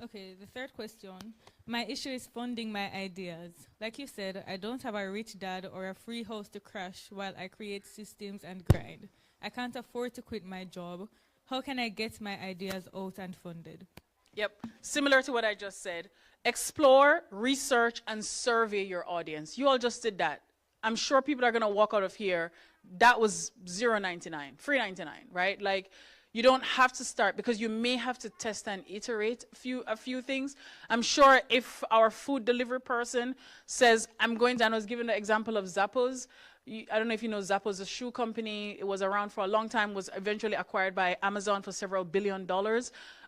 Okay, the third question. My issue is funding my ideas. Like you said, I don't have a rich dad or a free house to crash while I create systems and grind. I can't afford to quit my job. How can I get my ideas out and funded?
Yep, similar to what I just said. Explore, research, and survey your audience. You all just did that. I'm sure people are going to walk out of here. That was $0.99, $3.99, right? Like, you don't have to start because you may have to test and iterate a few things. I'm sure if our food delivery person says, and I was given the example of Zappos. I don't know if you know Zappos, a shoe company. It was around for a long time, was eventually acquired by Amazon for several $1 billion.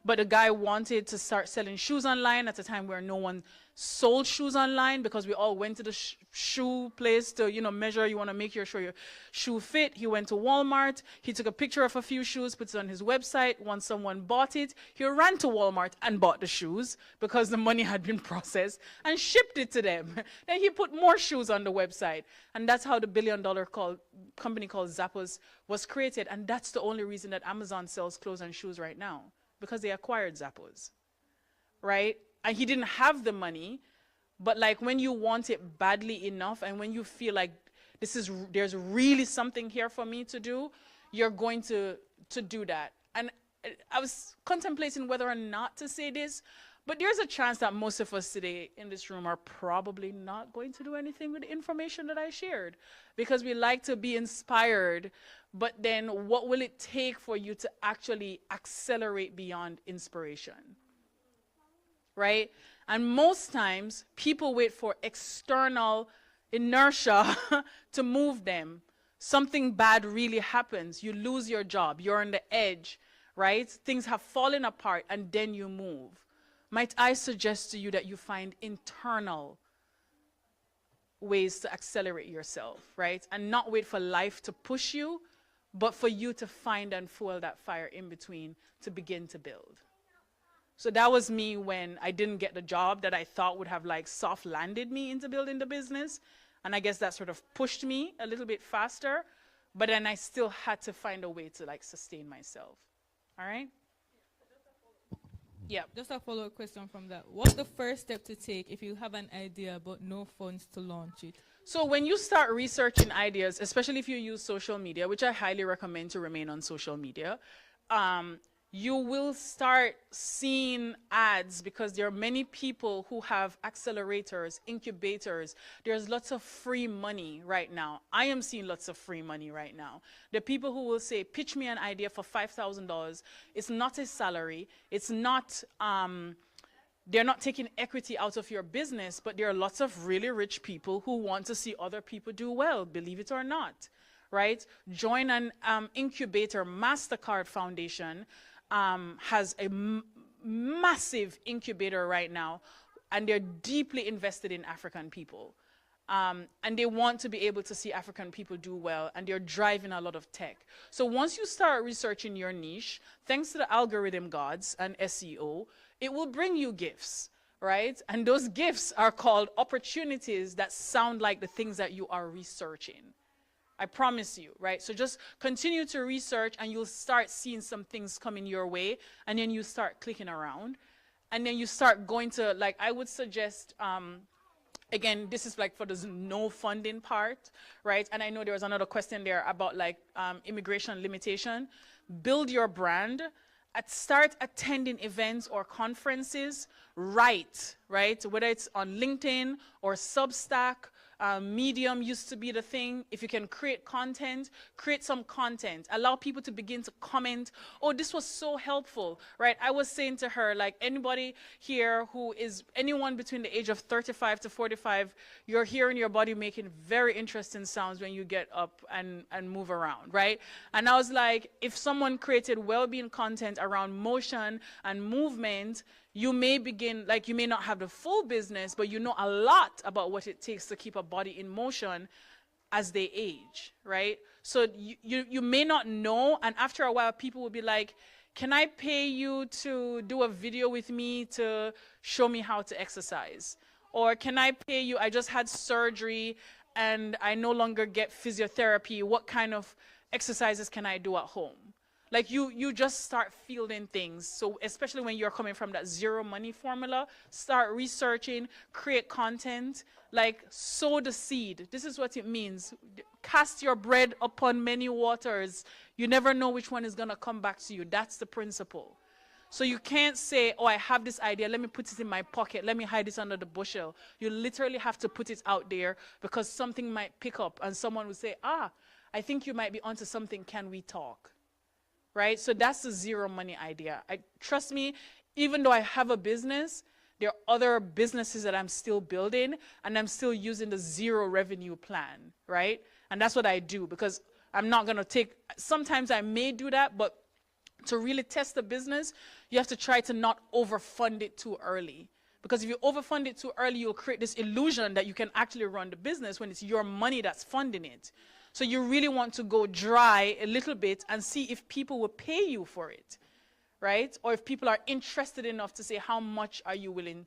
But the guy wanted to start selling shoes online at a time where no one sold shoes online because we all went to the shoe place to, measure. You want to make sure your shoe fit. He went to Walmart. He took a picture of a few shoes, put it on his website. Once someone bought it, he ran to Walmart and bought the shoes because the money had been processed and shipped it to them. Then he put more shoes on the website. And that's how the $1 billion company called Zappos was created. And that's the only reason that Amazon sells clothes and shoes right now, because they acquired Zappos, right? And he didn't have the money, but like when you want it badly enough and when you feel like there's really something here for me to do, you're going to do that. And I was contemplating whether or not to say this, but there's a chance that most of us today in this room are probably not going to do anything with the information that I shared, because we like to be inspired, but then what will it take for you to actually accelerate beyond inspiration? Right? And most times, people wait for external inertia to move them. Something bad really happens. You lose your job. You're on the edge, right? Things have fallen apart, and then you move. might I suggest to you that you find internal ways to accelerate yourself, right? And not wait for life to push you, but for you to find and fuel that fire in between to begin to build. So that was me when I didn't get the job that I thought would have like soft landed me into building the business. And I guess that sort of pushed me a little bit faster, but then I still had to find a way to like sustain myself. All right? Yeah.
Just a follow-up question from that. What's the first step to take if you have an idea but no funds to launch it?
So when you start researching ideas, especially if you use social media, which I highly recommend to remain on social media, you will start seeing ads because there are many people who have accelerators, incubators. There's lots of free money right now. I am seeing lots of free money right now. The people who will say, pitch me an idea for $5,000. It's not a salary. It's not, they're not taking equity out of your business, but there are lots of really rich people who want to see other people do well, believe it or not, right? Join an incubator. MasterCard Foundation has a massive incubator right now, and they're deeply invested in African people. And they want to be able to see African people do well, and they're driving a lot of tech. So once you start researching your niche, thanks to the algorithm gods and SEO, it will bring you gifts, right? And those gifts are called opportunities that sound like the things that you are researching. I promise you, right? So just continue to research and you'll start seeing some things coming your way, and then you start clicking around, and then you start going to, like, I would suggest, again, this is like for the no funding part, right? And I know there was another question there about like immigration limitation. Build your brand. Start attending events or conferences, right? Whether it's on LinkedIn or Substack, Medium used to be the thing. If you can create content, create some content. Allow people to begin to comment, oh, this was so helpful, right? I was saying to her, like, anybody here who is anyone between the age of 35 to 45, you're hearing your body making very interesting sounds when you get up and move around, right? And I was like, if someone created well-being content around motion and movement, you may begin, like, you may not have the full business, but you know a lot about what it takes to keep a body in motion as they age, right? So you may not know, and after a while, people will be like, can I pay you to do a video with me to show me how to exercise? Or can I pay you, I just had surgery and I no longer get physiotherapy. What kind of exercises can I do at home? Like you just start fielding things. So especially when you're coming from that zero money formula, start researching, create content, like sow the seed. This is what it means. Cast your bread upon many waters. You never know which one is gonna come back to you. That's the principle. So you can't say, oh, I have this idea, let me put it in my pocket, let me hide this under the bushel. You literally have to put it out there because something might pick up and someone will say, ah, I think you might be onto something, can we talk? Right? So that's the zero money idea. Trust me, even though I have a business, there are other businesses that I'm still building, and I'm still using the zero revenue plan, right? And that's what I do, because I'm not going to take, sometimes I may do that, but to really test the business, you have to try to not overfund it too early. Because if you overfund it too early, you'll create this illusion that you can actually run the business when it's your money that's funding it. So you really want to go dry a little bit and see if people will pay you for it, right? Or if people are interested enough to say, how much are you willing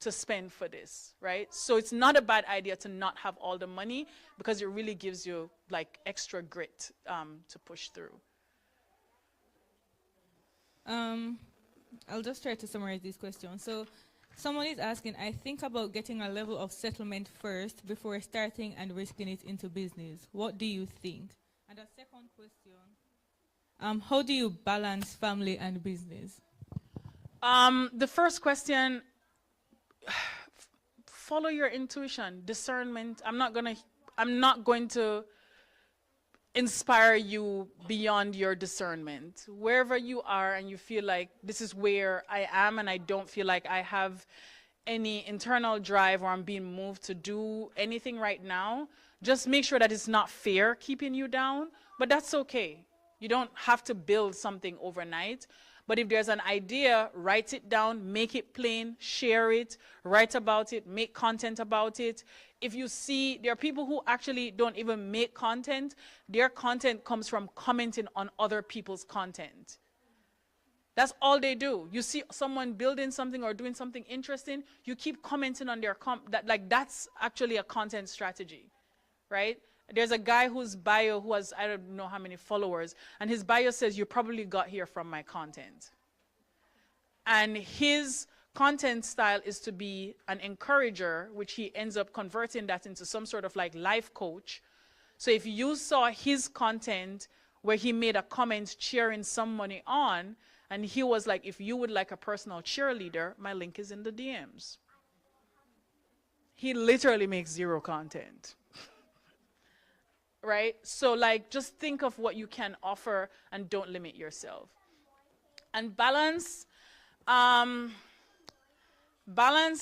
to spend for this, right? So it's not a bad idea to not have all the money, because it really gives you like extra grit to push through.
I'll just try to summarize these questions. So someone is asking, I think about getting a level of settlement first before starting and risking it into business. What do you think? And a second question, how do you balance family and business?
The first question, follow your intuition, discernment. I'm not going to inspire you beyond your discernment. Wherever you are and you feel like this is where I am and I don't feel like I have any internal drive or I'm being moved to do anything right now, just make sure that it's not fear keeping you down, but that's okay. You don't have to build something overnight, But if there's an idea, write it down, make it plain, share it, write about it, make content about it. If you see, there are people who actually don't even make content. Their content comes from commenting on other people's content. That's all they do. You see someone building something or doing something interesting, you keep commenting on their that's actually a content strategy, right? There's a guy whose bio who has, I don't know how many followers, and his bio says, you probably got here from my content. And his content style is to be an encourager, which he ends up converting that into some sort of like life coach. So if you saw his content where he made a comment cheering somebody on, and he was like, if you would like a personal cheerleader, my link is in the DMs. He literally makes zero content. Right? So like, just think of what you can offer and don't limit yourself. And balance, balance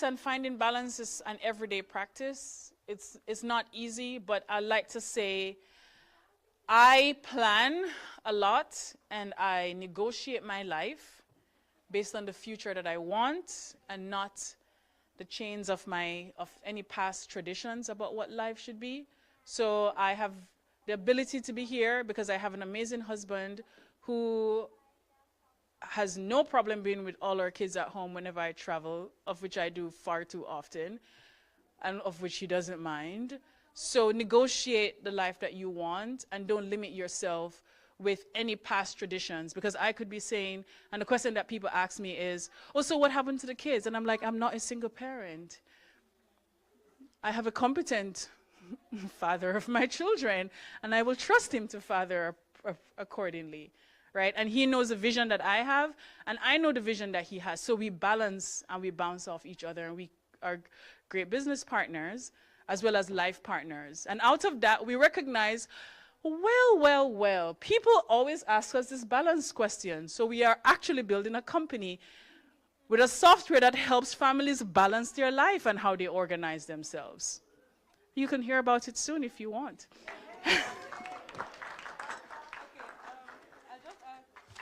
and finding balance is an everyday practice. It's not easy, but I like to say, I plan a lot and I negotiate my life based on the future that I want and not the chains of any past traditions about what life should be. So I have the ability to be here because I have an amazing husband who has no problem being with all our kids at home whenever I travel, of which I do far too often, and of which he doesn't mind. So negotiate the life that you want and don't limit yourself with any past traditions, because I could be saying, and the question that people ask me is, oh, so what happened to the kids? And I'm like, I'm not a single parent. I have a competent father of my children, and I will trust him to father accordingly, right? And he knows the vision that I have, and I know the vision that he has. So we balance and we bounce off each other, and we are great business partners as well as life partners. And out of that, we recognize, well, people always ask us this balance question. So we are actually building a company with a software that helps families balance their life and how they organize themselves. You can hear about it soon if you want.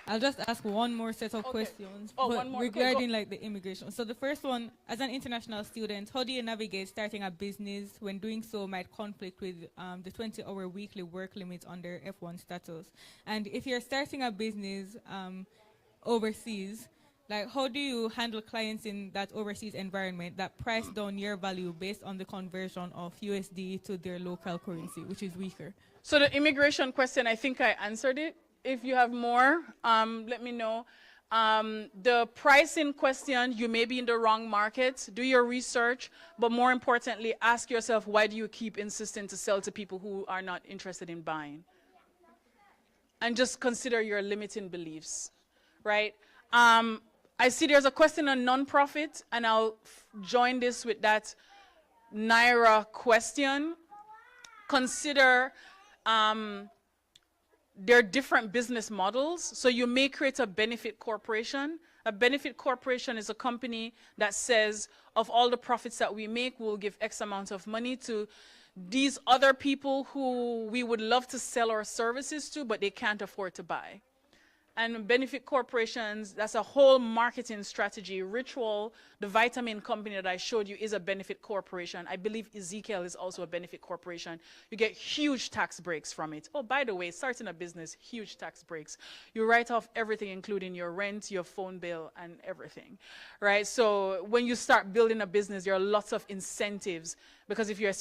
I'll just ask one more set of questions
one more.
regarding like the immigration. So the first one, as an international student, how do you navigate starting a business when doing so might conflict with the 20-hour weekly work limit under F1 status? And if you're starting a business overseas, like how do you handle clients in that overseas environment that price down your value based on the conversion of USD to their local currency, which is weaker?
So the immigration question, I think I answered it. If you have more, let me know. The pricing question, you may be in the wrong market. Do your research, but more importantly, ask yourself, why do you keep insisting to sell to people who are not interested in buying? And just consider your limiting beliefs, right? I see there's a question on nonprofit, and I'll join this with that Naira question. Consider there are different business models. So you may create a benefit corporation. A benefit corporation is a company that says, of all the profits that we make, we'll give X amount of money to these other people who we would love to sell our services to, but they can't afford to buy. And benefit corporations, that's a whole marketing strategy. Ritual, the vitamin company that I showed you, is a benefit corporation. I believe Ezekiel is also a benefit corporation. You get huge tax breaks from it. Oh, by the way, starting a business, huge tax breaks. You write off everything, including your rent, your phone bill, and everything, right? So when you start building a business, there are lots of incentives, because if you're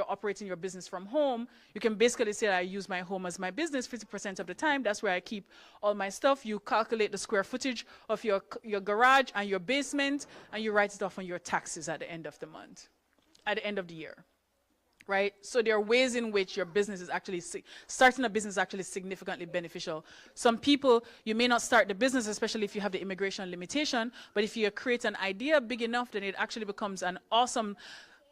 operating your business from home, you can basically say, I use my home as my business 50% of the time. That's where I keep all my stuff. You calculate the square footage of your garage and your basement, and you write it off on your taxes at the end of the month, at the end of the year, right? So there are ways in which your business is actually, starting a business is actually significantly beneficial. Some people, you may not start the business, especially if you have the immigration limitation, but if you create an idea big enough, then it actually becomes an awesome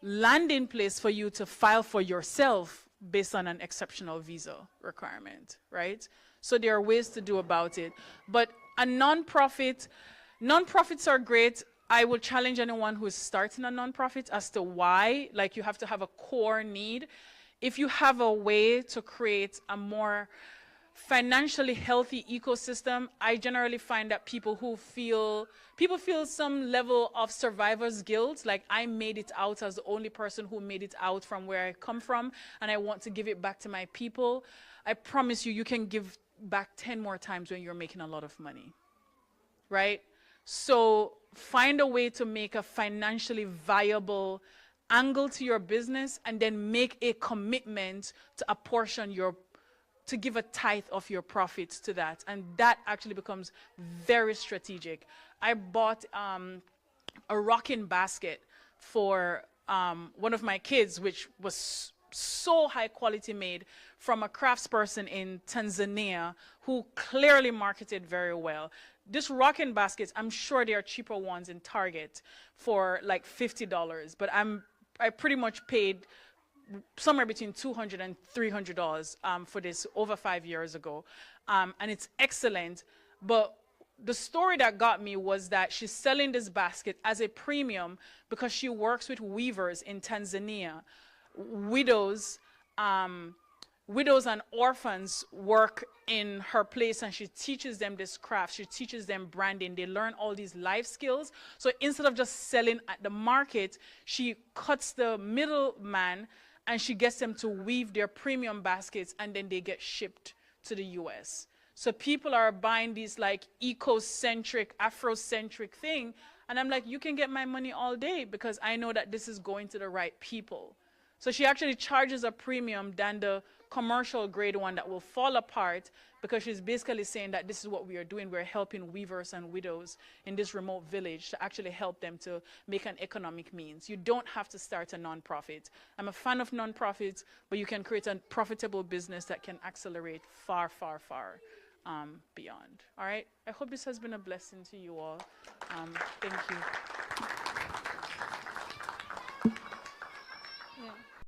landing place for you to file for yourself based on an exceptional visa requirement, right? So there are ways to do about it. But a nonprofits are great. I will challenge anyone who is starting a nonprofit as to why. Like, you have to have a core need. If you have a way to create a more financially healthy ecosystem, I generally find that people feel some level of survivor's guilt, like I made it out as the only person who made it out from where I come from, and I want to give it back to my people. I promise you, you can give back 10 more times when you're making a lot of money, right? So find a way to make a financially viable angle to your business, and then make a commitment to apportion to give a tithe of your profits to that. And that actually becomes very strategic. I bought a rocking basket for one of my kids, which was so high quality made from a craftsperson in Tanzania who clearly marketed very well. This rocking baskets, I'm sure there are cheaper ones in Target for like $50, but I pretty much paid somewhere between $200 and $300 for this over 5 years ago. And it's excellent. But the story that got me was that she's selling this basket as a premium because she works with weavers in Tanzania. Widows and orphans work in her place, and she teaches them this craft. She teaches them branding. They learn all these life skills. So instead of just selling at the market, she cuts the middleman and she gets them to weave their premium baskets, and then they get shipped to the US. So people are buying these like eco-centric, Afrocentric thing, and I'm like, you can get my money all day because I know that this is going to the right people. So she actually charges a premium than the commercial grade one that will fall apart, because she's basically saying that this is what we are doing. We're helping weavers and widows in this remote village to actually help them to make an economic means. You don't have to start a nonprofit. I'm a fan of nonprofits, but you can create a profitable business that can accelerate far, far, far beyond. All right? I hope this has been a blessing to you all. Thank you.